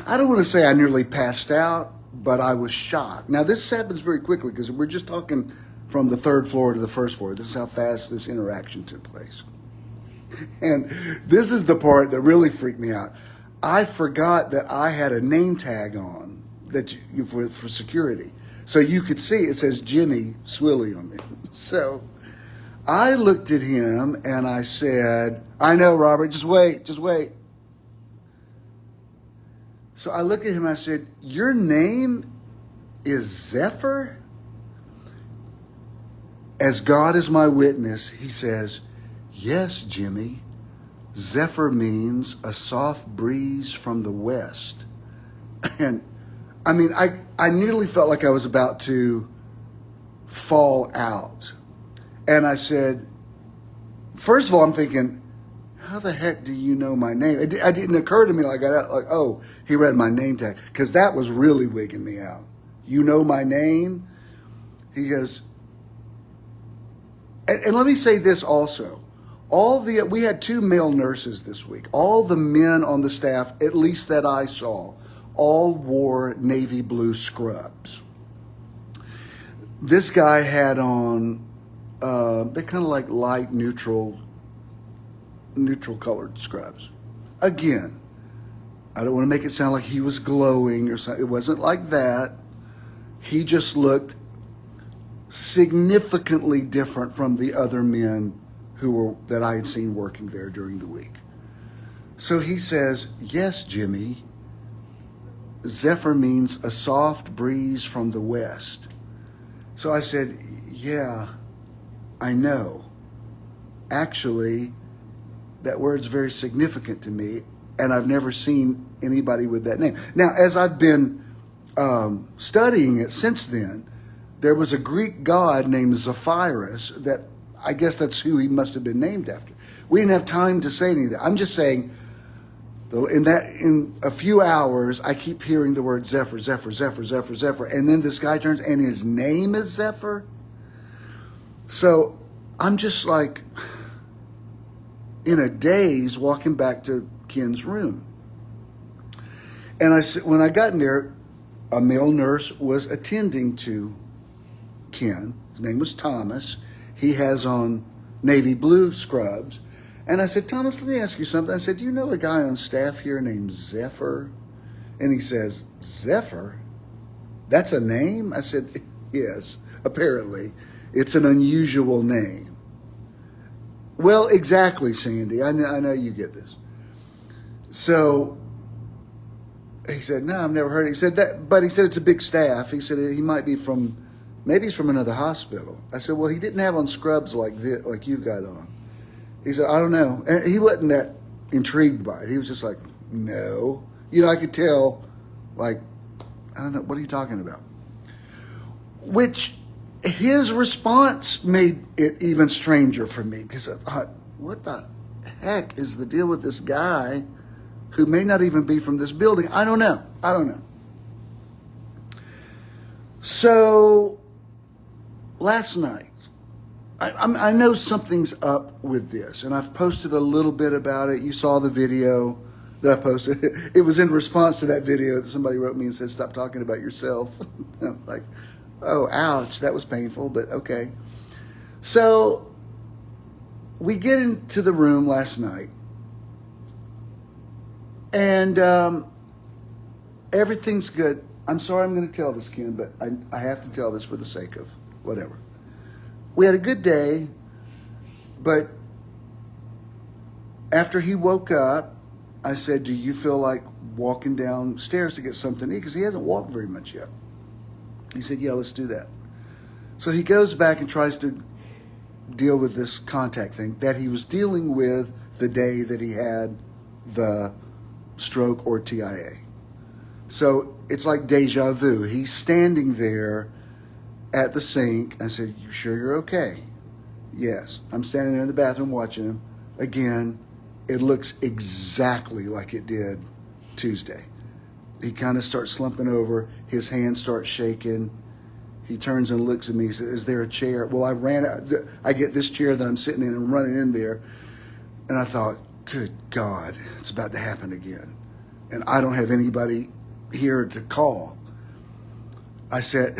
I don't want to say I nearly passed out, but I was shocked. Now, this happens very quickly because we're just talking from the third floor to the first floor. This is how fast this interaction took place. And this is the part that really freaked me out. I forgot that I had a name tag on for security. So you could see it says Jimmy Swilley on it. So I looked at him and I said, I know, Robert, just wait. So I looked at him and I said, your name is Zephyr? As God is my witness, he says, yes, Jimmy. Zephyr means a soft breeze from the west. And I mean, I nearly felt like I was about to fall out. And I said, first of all, I'm thinking, how the heck do you know my name? It didn't occur to me like, oh, he read my name tag. Because that was really wigging me out. You know my name? He goes, and let me say this also. We had 2 male nurses this week. All the men on the staff, at least that I saw, all wore navy blue scrubs. This guy had on, they're kind of like light neutral colored scrubs. Again, I don't want to make it sound like he was glowing or something. It wasn't like that. He just looked significantly different from the other men that I had seen working there during the week. So he says, yes, Jimmy, zephyr means a soft breeze from the west. So I said, yeah, I know. Actually, that word's very significant to me, and I've never seen anybody with that name. Now, as I've been studying it since then, there was a Greek god named Zephyrus that I guess that's who he must have been named after. We didn't have time to say any of that. I'm just saying, in a few hours, I keep hearing the word Zephyr, Zephyr, Zephyr, Zephyr, Zephyr, and then this guy turns and his name is Zephyr. So I'm just like in a daze walking back to Ken's room. And when I got in there, a male nurse was attending to Ken. His name was Thomas. He has on navy blue scrubs. And I said, Thomas, let me ask you something. I said, do you know a guy on staff here named Zephyr? And he says, Zephyr? That's a name? I said, yes, apparently. It's an unusual name. Well, exactly, Sandy. I know you get this. So he said, no, I've never heard it. He said that, but he said it's a big staff. He said he might be maybe he's from another hospital. I said, well, he didn't have on scrubs like you've got on. He said, I don't know. And he wasn't that intrigued by it. He was just like, no. I could tell, like, I don't know, what are you talking about? Which his response made it even stranger for me, because I thought, what the heck is the deal with this guy who may not even be from this building? I don't know. So last night, I know something's up with this, and I've posted a little bit about it. You saw the video that I posted. It was in response to that video that somebody wrote me and said, stop talking about yourself. I'm like, oh, ouch, that was painful, but okay. So we get into the room last night, and everything's good. I'm sorry I'm going to tell this, Ken, but I have to tell this for the sake of whatever. We had a good day, but after he woke up, I said, do you feel like walking downstairs to get something to eat? Because he hasn't walked very much yet. He said, yeah, let's do that. So he goes back and tries to deal with this contact thing that he was dealing with the day that he had the stroke or TIA. So it's like deja vu. He's standing there at the sink. I said, you sure you're okay? Yes. I'm standing there in the bathroom watching him. Again, it looks exactly like it did Tuesday. He kind of starts slumping over. His hands start shaking. He turns and looks at me. He says, is there a chair? Well, I get this chair that I'm sitting in and running in there. And I thought, good God, it's about to happen again. And I don't have anybody here to call. I said,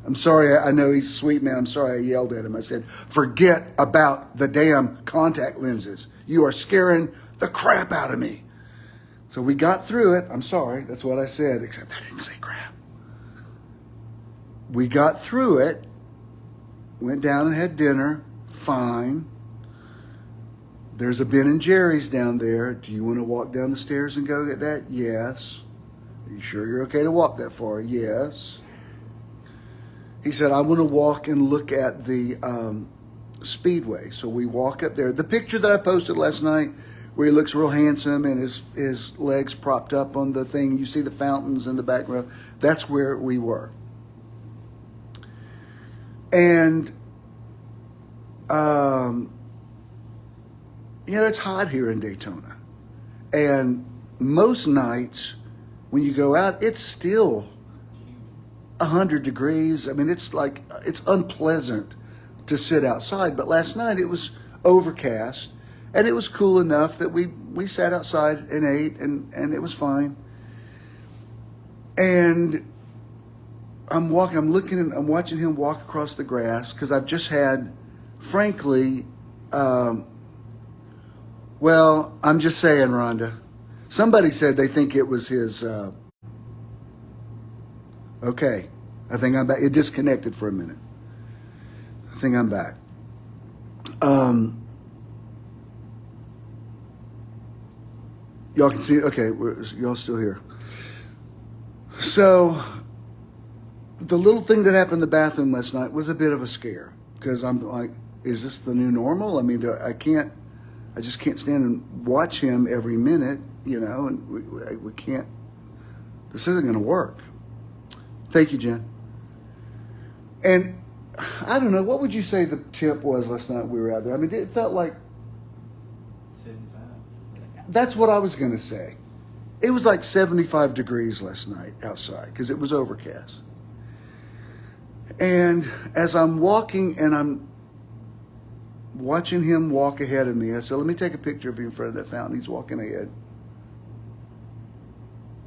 I'm sorry, I know he's a sweet man. I'm sorry I yelled at him. I said, forget about the damn contact lenses. You are scaring the crap out of me. So we got through it. I'm sorry, that's what I said, except I didn't say crap. We got through it, went down and had dinner, fine. There's a Ben and Jerry's down there. Do you want to walk down the stairs and go get that? Yes. Are you sure you're okay to walk that far? Yes. He said, I want to walk and look at the Speedway. So we walk up there. The picture that I posted last night where he looks real handsome and his legs propped up on the thing, you see the fountains in the background, that's where we were. And, it's hot here in Daytona. And most nights when you go out, it's still 100 degrees. I mean, it's unpleasant to sit outside. But last night it was overcast and it was cool enough that we sat outside and ate and it was fine. And I'm watching him walk across the grass because I've just had, frankly, well, I'm just saying, Rhonda, somebody said they think it was his, okay, I think I'm back. It disconnected for a minute. I think I'm back. Y'all can see, okay, y'all still here. So, the little thing that happened in the bathroom last night was a bit of a scare. Because I'm like, is this the new normal? I mean, I just can't stand and watch him every minute, and we can't, this isn't going to work. Thank you, Jen. And I don't know, what would you say the tip was last night we were out there? I mean, it felt like 75. That's what I was going to say. It was like 75 degrees last night outside because it was overcast. And as I'm walking and I'm watching him walk ahead of me, I said, let me take a picture of him in front of that fountain. He's walking ahead.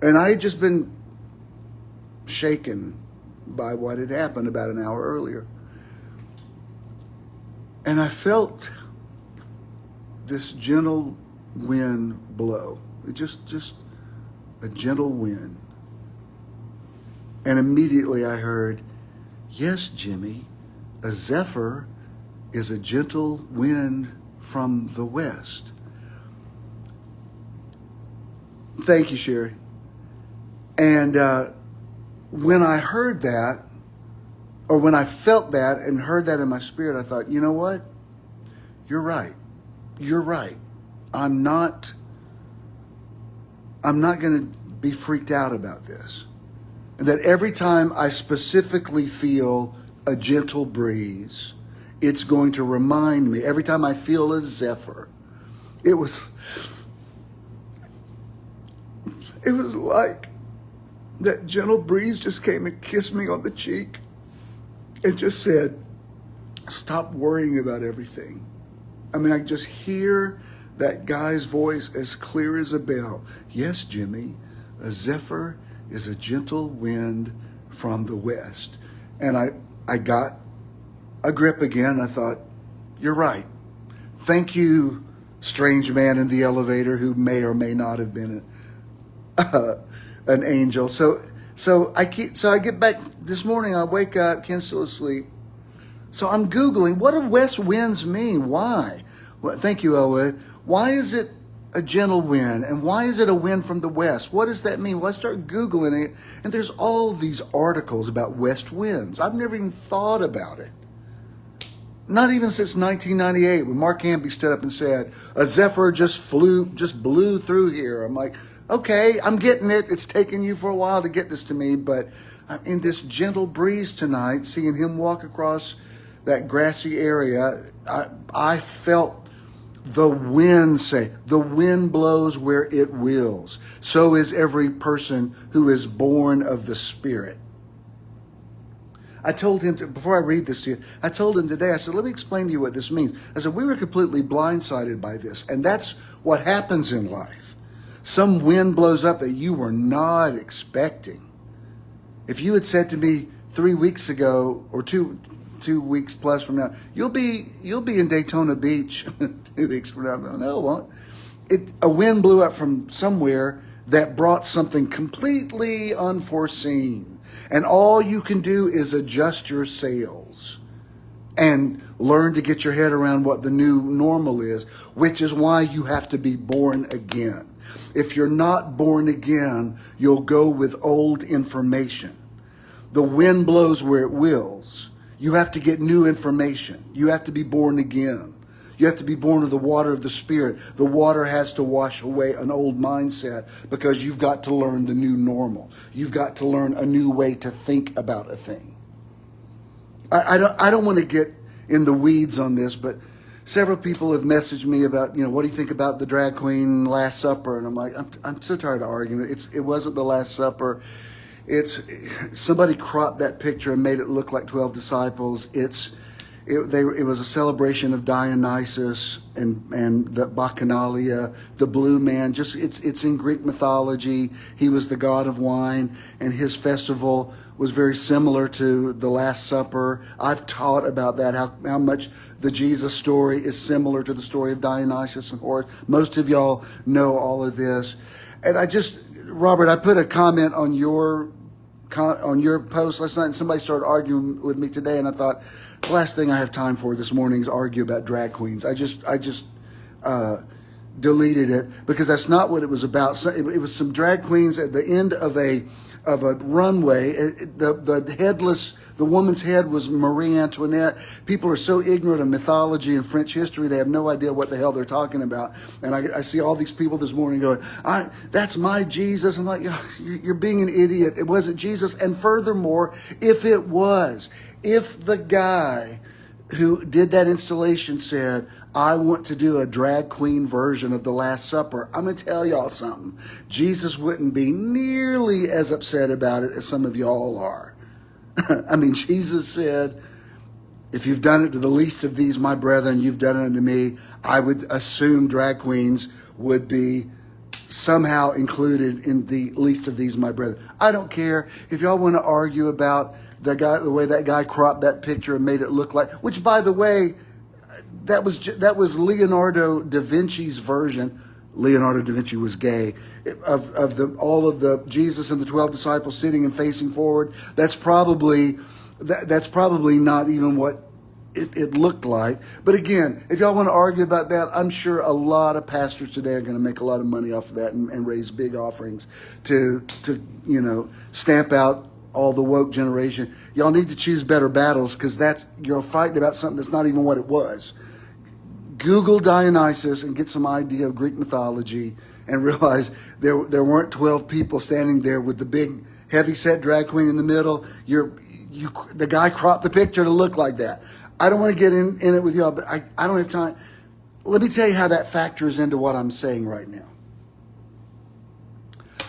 And I had just been shaken by what had happened about an hour earlier. And I felt this gentle wind blow. It just a gentle wind. And immediately I heard, yes, Jimmy, a zephyr is a gentle wind from the west. Thank you, Sherry. And when I heard that, or when I felt that and heard that in my spirit, I thought, you know what? You're right. You're right. I'm not going to be freaked out about this. And that every time I specifically feel a gentle breeze, it's going to remind me. Every time I feel a zephyr, it was like that gentle breeze just came and kissed me on the cheek and just said, stop worrying about everything. I mean, I just hear that guy's voice as clear as a bell. Yes, Jimmy, a zephyr is a gentle wind from the west. And I got a grip again. I thought, you're right. Thank you, strange man in the elevator who may or may not have been an angel. So I get back this morning. I wake up, Ken's still asleep. So I'm Googling, what do west winds mean? Why? Well, thank you, Elwood. Why is it a gentle wind? And why is it a wind from the west? What does that mean? Well, I start Googling it, and there's all these articles about west winds. I've never even thought about it. Not even since 1998, when Mark Hamby stood up and said, a zephyr just blew through here. I'm like, okay, I'm getting it. It's taken you for a while to get this to me, but I'm in this gentle breeze tonight, seeing him walk across that grassy area. I felt the wind say, the wind blows where it wills. So is every person who is born of the Spirit. I told him, before I read this to you, I told him today, I said, let me explain to you what this means. I said, we were completely blindsided by this. And that's what happens in life. Some wind blows up that you were not expecting. If you had said to me 3 weeks ago, or two weeks plus from now, you'll be in Daytona Beach 2 weeks from now. No, it won't. A wind blew up from somewhere that brought something completely unforeseen. And all you can do is adjust your sails and learn to get your head around what the new normal is, which is why you have to be born again. If you're not born again, you'll go with old information. The wind blows where it wills. You have to get new information. You have to be born again. You have to be born of the water of the Spirit. The water has to wash away an old mindset because you've got to learn the new normal. You've got to learn a new way to think about a thing. I don't want to get in the weeds on this, but several people have messaged me about, what do you think about the drag queen Last Supper? And I'm like, I'm so tired of arguing. It wasn't the Last Supper. Somebody cropped that picture and made it look like 12 disciples. It was a celebration of Dionysus and the Bacchanalia, the blue man. It's in Greek mythology. He was the god of wine, and his festival was very similar to the Last Supper. I've taught about that, how much the Jesus story is similar to the story of Dionysus and Horus. Most of y'all know all of this. And Robert, I put a comment on your post last night, and somebody started arguing with me today, and I thought, the last thing I have time for this morning is argue about drag queens. deleted it because that's not what it was about. So it was some drag queens at the end of a runway. The woman's head was Marie Antoinette. People are so ignorant of mythology and French history, they have no idea what the hell they're talking about. And I see all these people this morning going, that's my Jesus. I'm like, you're being an idiot. It wasn't Jesus. And furthermore, if it was, if the guy who did that installation said, I want to do a drag queen version of the Last Supper, I'm going to tell y'all something. Jesus wouldn't be nearly as upset about it as some of y'all are. I mean, Jesus said, if you've done it to the least of these, my brethren, you've done it unto me. I would assume drag queens would be somehow included in the least of these, my brethren. I don't care if y'all want to argue about the way that guy cropped that picture and made it look like, which, by the way, that was Leonardo da Vinci's version. Leonardo da Vinci was gay, of all of the Jesus and the 12 disciples sitting and facing forward. That's probably not even what it looked like. But again, if y'all want to argue about that, I'm sure a lot of pastors today are going to make a lot of money off of that and raise big offerings to stamp out all the woke generation. Y'all need to choose better battles, because you're fighting about something that's not even what it was. Google Dionysus and get some idea of Greek mythology and realize there weren't 12 people standing there with the big heavy-set drag queen in the middle. The guy cropped the picture to look like that. I don't want to get in it with y'all, but I don't have time. Let me tell you how that factors into what I'm saying right now.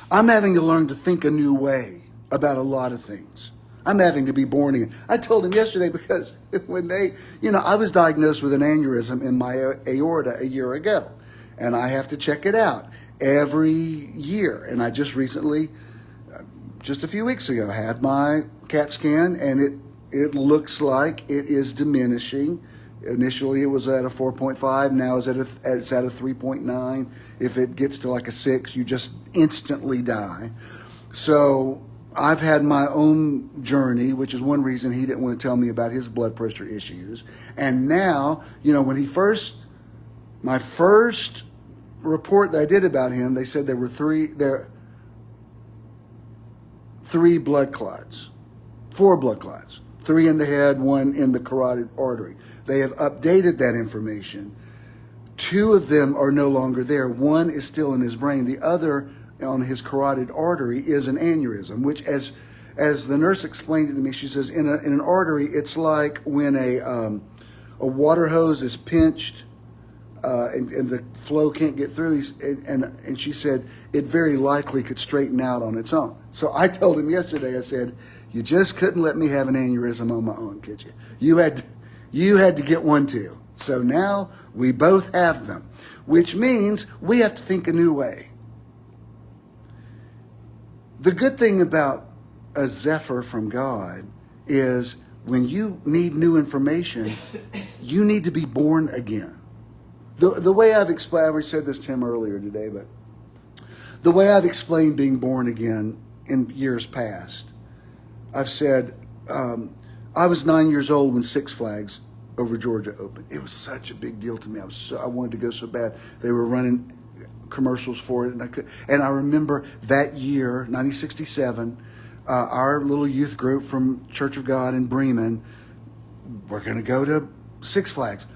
I'm having to learn to think a new way about a lot of things. I'm having to be born again. I told him yesterday, because when I was diagnosed with an aneurysm in my aorta a year ago, and I have to check it out every year. And I just recently, just a few weeks ago, had my CAT scan, and it looks like it is diminishing. Initially, it was at a 4.5. Now it's at a 3.9. If it gets to like a 6, you just instantly die. So I've had my own journey, which is one reason he didn't want to tell me about his blood pressure issues. And now, when my first report that I did about him, they said there were three blood clots, 4 blood clots, 3 in the head, 1 in the carotid artery. They have updated that information. 2 of them are no longer there. 1 is still in his brain. The other on his carotid artery is an aneurysm, which, as the nurse explained it to me, she says in an artery, it's like when a water hose is pinched and the flow can't get through. And she said it very likely could straighten out on its own. So I told him yesterday, I said, you just couldn't let me have an aneurysm on my own, could you? You had to get one too. So now we both have them, which means we have to think a new way. The good thing about a zephyr from God is when you need new information, you need to be born again. The way I've explained, I already said this to Tim earlier today, but the way I've explained being born again in years past, I've said, I was 9 years old when Six Flags over Georgia opened. It was such a big deal to me. I wanted to go so bad. They were running commercials for it, and I remember that year, 1967, our little youth group from Church of God in Bremen, we're going to go to Six Flags.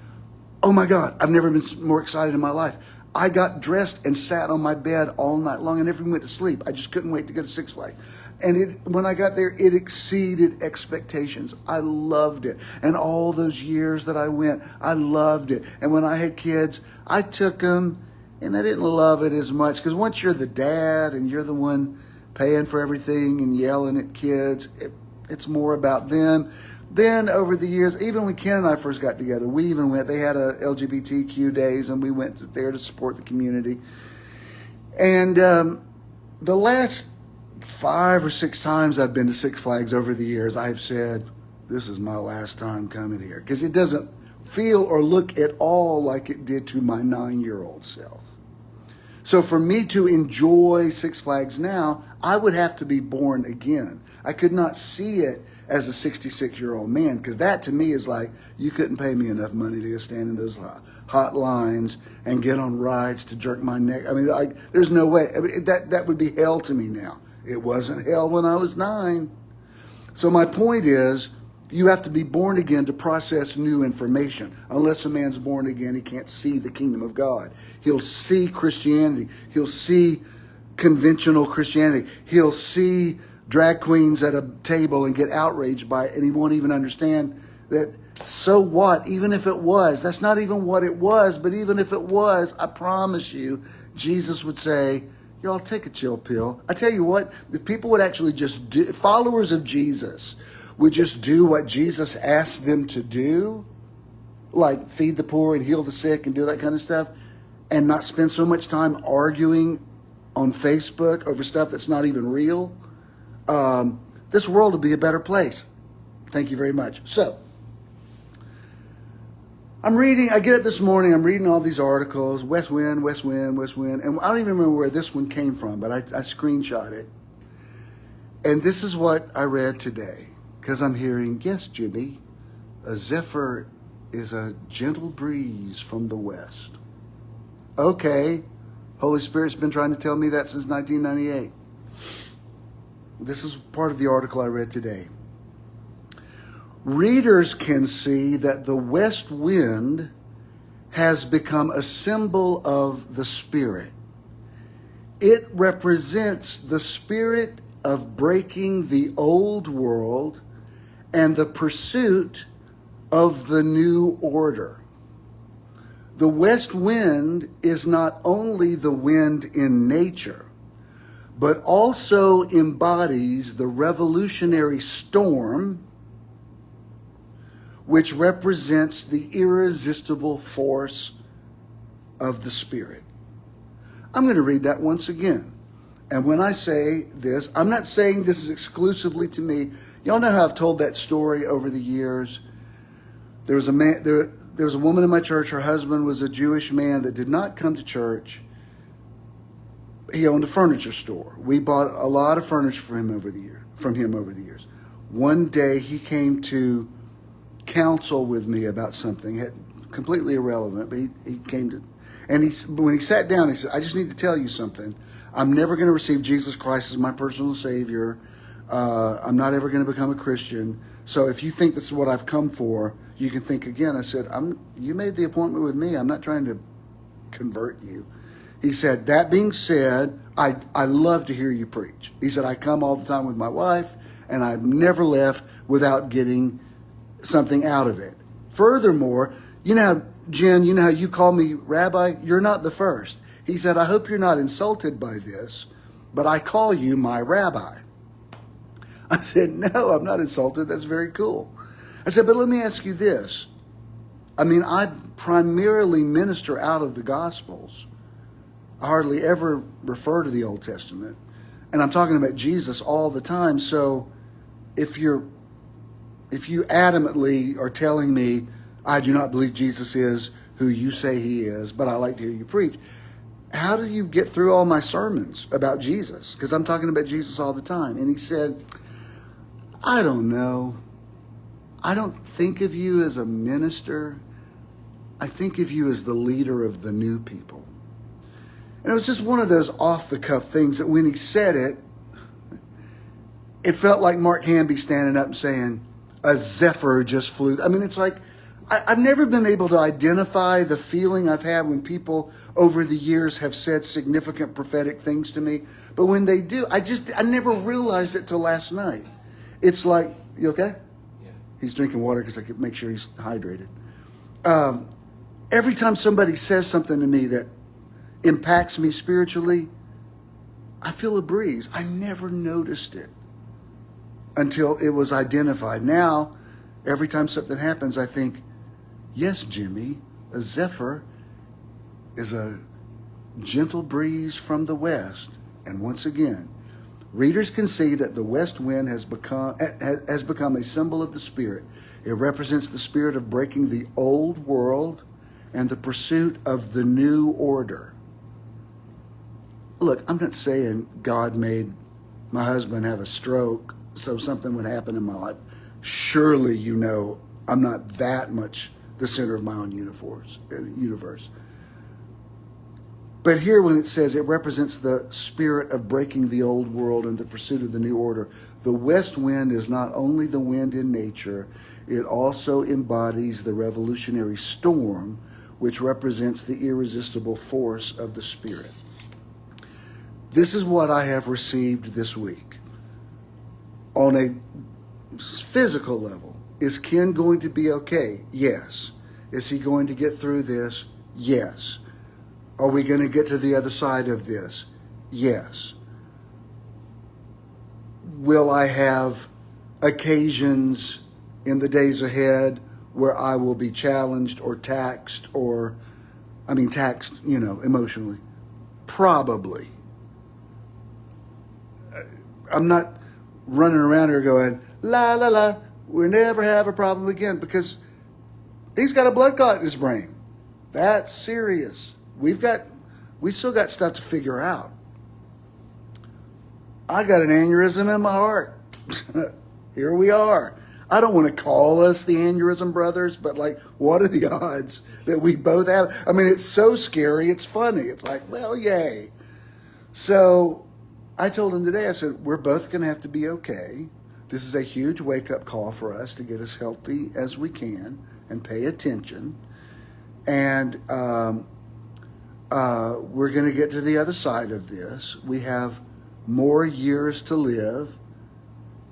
Oh my God, I've never been more excited in my life. I got dressed and sat on my bed all night long. I never even went to sleep. I just couldn't wait to go to Six Flags. And when I got there, it exceeded expectations. I loved it. And all those years that I went, I loved it. And when I had kids, I took them, and I didn't love it as much, because once you're the dad and you're the one paying for everything and yelling at kids, it's more about them. Then over the years, even when Ken and I first got together, we even went, they had a LGBTQ days, and we went there to support the community. And the last 5 or 6 times I've been to Six Flags over the years, I've said, this is my last time coming here, because it doesn't feel or look at all like it did to my 9-year-old self. So for me to enjoy Six Flags now, I would have to be born again. I could not see it as a 66-year-old man, because that to me is like, you couldn't pay me enough money to go stand in those hot lines and get on rides to jerk my neck. I mean, like, there's no way. I mean, that would be hell to me now. It wasn't hell when I was 9. So my point is, you have to be born again to process new information. Unless a man's born again, he can't see the kingdom of God. He'll see Christianity. He'll see conventional Christianity. He'll see drag queens at a table and get outraged by it, and he won't even understand that. So what? Even if it was, that's not even what it was, but even if it was, I promise you, Jesus would say, y'all take a chill pill. I tell you what, if people would actually just do, followers of Jesus would just do what Jesus asked them to do, like feed the poor and heal the sick and do that kind of stuff, and not spend so much time arguing on Facebook over stuff that's not even real, this world would be a better place. Thank you very much. So, I get up this morning, I'm reading all these articles, West Wind, and I don't even remember where this one came from, but I screenshot it. And this is what I read today, because I'm hearing, yes, Jimmy, a zephyr is a gentle breeze from the west. Okay, Holy Spirit's been trying to tell me that since 1998. This is part of the article I read today. Readers can see that the west wind has become a symbol of the Spirit. It represents the spirit of breaking the old world and the pursuit of the new order. The west wind is not only the wind in nature, but also embodies the revolutionary storm, which represents the irresistible force of the Spirit. I'm going to read that once again. And when I say this, I'm not saying this is exclusively to me. Y'all know how I've told that story over the years. There was a woman in my church. Her husband was a Jewish man that did not come to church. He owned a furniture store. We bought a lot of furniture from him over the years. One day he came to counsel with me about something, completely irrelevant, but he came to, and when he sat down, he said, I just need to tell you something. I'm never going to receive Jesus Christ as my personal Savior. I'm not ever going to become a Christian. So if you think this is what I've come for, you can think again. I said, you made the appointment with me. I'm not trying to convert you. He said, that being said, I love to hear you preach. He said, I come all the time with my wife, and I've never left without getting something out of it. Furthermore, you know, Jen, you know how you call me Rabbi? You're not the first. He said, I hope you're not insulted by this, but I call you my rabbi. I said, no, I'm not insulted. That's very cool. I said, but let me ask you this. I mean, I primarily minister out of the Gospels. I hardly ever refer to the Old Testament. And I'm talking about Jesus all the time. So if you adamantly are telling me, I do not believe Jesus is who you say he is, but I like to hear you preach, how do you get through all my sermons about Jesus? Because I'm talking about Jesus all the time. And he said, I don't know. I don't think of you as a minister. I think of you as the leader of the new people. And it was just one of those off-the-cuff things that when he said it, it felt like Mark Hamby standing up and saying, a zephyr just flew. I mean, it's like, I've never been able to identify the feeling I've had when people over the years have said significant prophetic things to me. But when they do, I never realized it till last night. It's like, you okay? Yeah. He's drinking water because I could make sure he's hydrated. Every time somebody says something to me that impacts me spiritually, I feel a breeze. I never noticed it until it was identified. Now, every time something happens, I think, yes, Jimmy, a zephyr is a gentle breeze from the west. And once again, readers can see that the west wind has become a symbol of the Spirit. It represents the spirit of breaking the old world and the pursuit of the new order. Look, I'm not saying God made my husband have a stroke so something would happen in my life. surely you know I'm not that much the center of my own universe. But here when it says it represents the spirit of breaking the old world and the pursuit of the new order, the west wind is not only the wind in nature, it also embodies the revolutionary storm, which represents the irresistible force of the Spirit. This is what I have received this week. On a physical level, is Ken going to be okay? Yes. Is he going to get through this? Yes. Are we going to get to the other side of this? Yes. Will I have occasions in the days ahead where I will be challenged or taxed emotionally? Probably. I'm not running around here going, la, la, la, we'll never have a problem again, because he's got a blood clot in his brain. That's serious. We still got stuff to figure out. I got an aneurysm in my heart. Here we are. I don't want to call us the aneurysm brothers, but like, what are the odds that we both have? I mean, it's so scary. It's funny. It's like, well, yay. So I told him today, I said, we're both going to have to be okay. This is a huge wake-up call for us to get as healthy as we can and pay attention. And we're going to get to the other side of this. We have more years to live.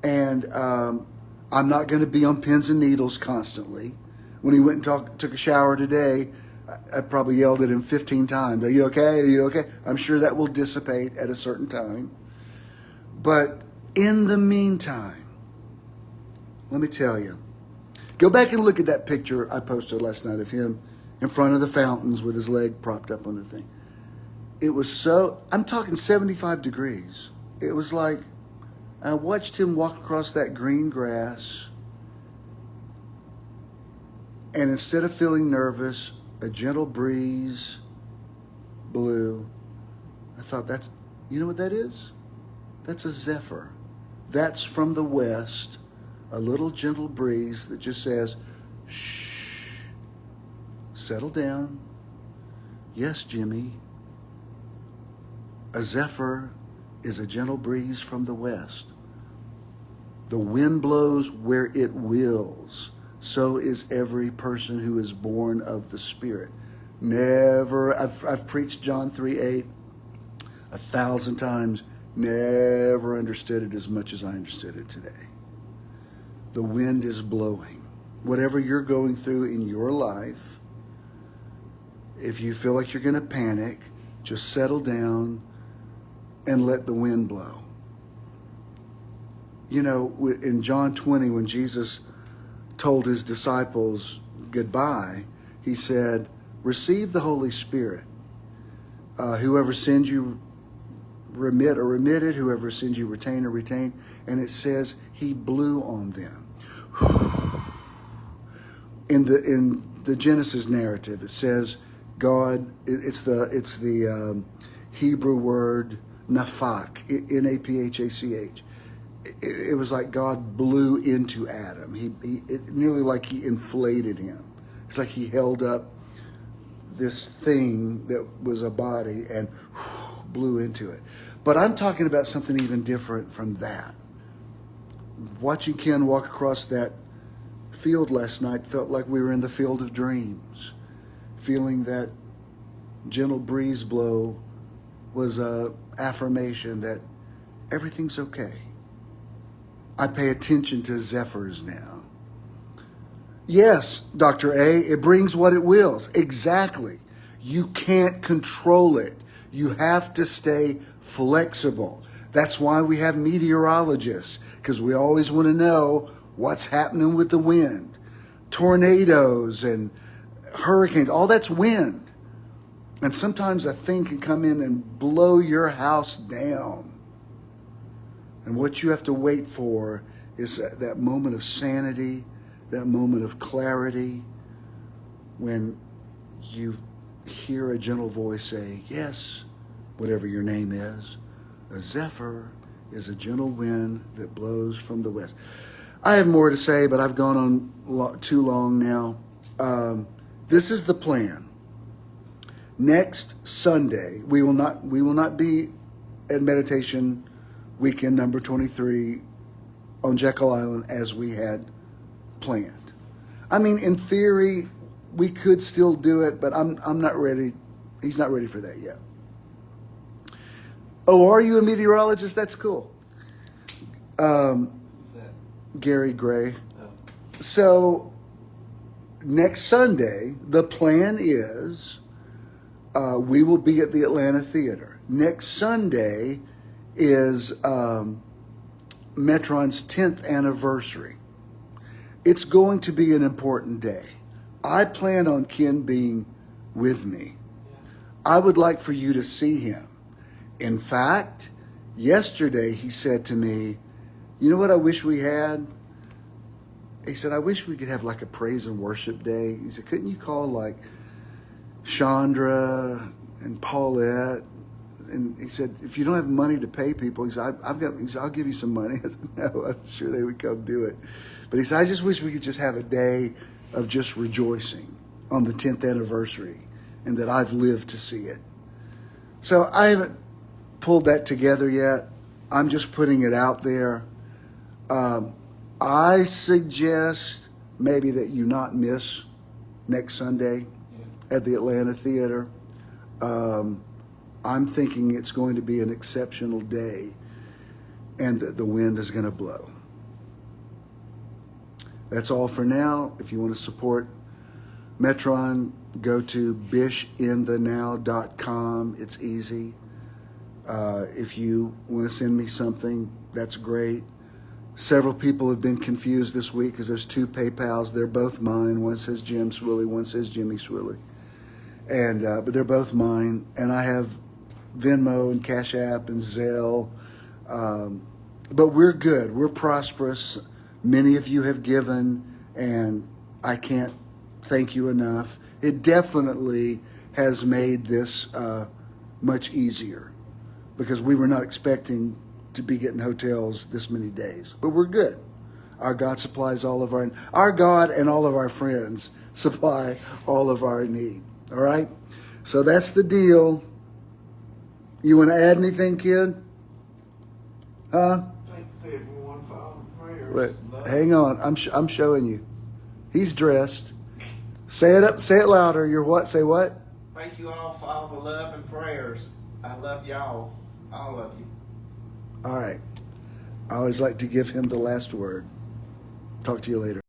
And I'm not going to be on pins and needles constantly. When he went and took a shower today, I probably yelled at him 15 times. Are you okay? Are you okay? I'm sure that will dissipate at a certain time. But in the meantime, let me tell you, go back and look at that picture I posted last night of him in front of the fountains with his leg propped up on the thing. It was I'm talking 75 degrees. It was like, I watched him walk across that green grass, and instead of feeling nervous, a gentle breeze blew. I thought, you know what that is? That's a zephyr. That's from the west, a little gentle breeze that just says, shh, settle down. Yes, Jimmy. A zephyr is a gentle breeze from the west. The wind blows where it wills. So is every person who is born of the Spirit. Never, I've preached John 3:8 1,000 times. Never understood it as much as I understood it today. The wind is blowing. Whatever you're going through in your life, if you feel like you're going to panic, just settle down and let the wind blow. You know, in John 20, when Jesus told his disciples goodbye, he said, receive the Holy Spirit. Whoever sins you, remit or remitted. Whoever sins you, retain or retain. And it says he blew on them. In the Genesis narrative, it says God, it's the Hebrew word nafach, N-A-P-H-A-C-H. It was like God blew into Adam. Nearly like he inflated him. It's like he held up this thing that was a body and blew into it. But I'm talking about something even different from that. Watching Ken walk across that field last night felt like we were in the field of dreams. Feeling that gentle breeze blow was a affirmation that everything's okay. I pay attention to zephyrs now. Yes, Dr. A, it brings what it wills. Exactly. You can't control it. You have to stay flexible. That's why we have meteorologists, because we always want to know what's happening with the wind. Tornadoes and hurricanes, all that's wind. And sometimes a thing can come in and blow your house down. And what you have to wait for is that moment of sanity, that moment of clarity, when you hear a gentle voice say, yes, whatever your name is, a zephyr is a gentle wind that blows from the west. I have more to say, but I've gone on too long now. This is the plan. Next Sunday, we will not be at meditation weekend number 23 on Jekyll Island as we had planned. I mean, in theory, we could still do it, but I'm not ready. He's not ready for that yet. Oh, are you a meteorologist? That's cool. Who's that? Gary Gray. Oh. So next Sunday, the plan is we will be at the Atlanta Theater. Next Sunday is Metron's 10th anniversary. It's going to be an important day. I plan on Ken being with me. I would like for you to see him. In fact, yesterday he said to me, you know what I wish we had? He said, I wish we could have like a praise and worship day. He said, couldn't you call like Chandra and Paulette? And he said, if you don't have money to pay people, he said, I'll give you some money. I said, no, I'm sure they would come do it. But he said, I just wish we could just have a day of just rejoicing on the 10th anniversary and that I've lived to see it. So I haven't pulled that together yet. I'm just putting it out there. I suggest maybe that you not miss next Sunday at the Atlanta Theater. I'm thinking it's going to be an exceptional day and that the wind is going to blow. That's all for now. If you want to support Metron, go to bishinthenow.com. It's easy. If you want to send me something, that's great. Several people have been confused this week because there's two PayPals. They're both mine. One says Jim Swilley, one says Jimmy Swilley. And but they're both mine. And I have Venmo and Cash App and Zelle. But we're good. We're prosperous. Many of you have given, and I can't thank you enough. It definitely has made this much easier because we were not expecting to be getting hotels this many days. But we're good. Our God supplies all of our God and all of our friends supply all of our need. All right? So that's the deal. You want to add anything, kid? Huh? Wait, hang on. I'm showing you. He's dressed. Say it up. Say it louder. You're what? Say what? Thank you all for all the love and prayers. I love y'all. All of you. All right. I always like to give him the last word. Talk to you later.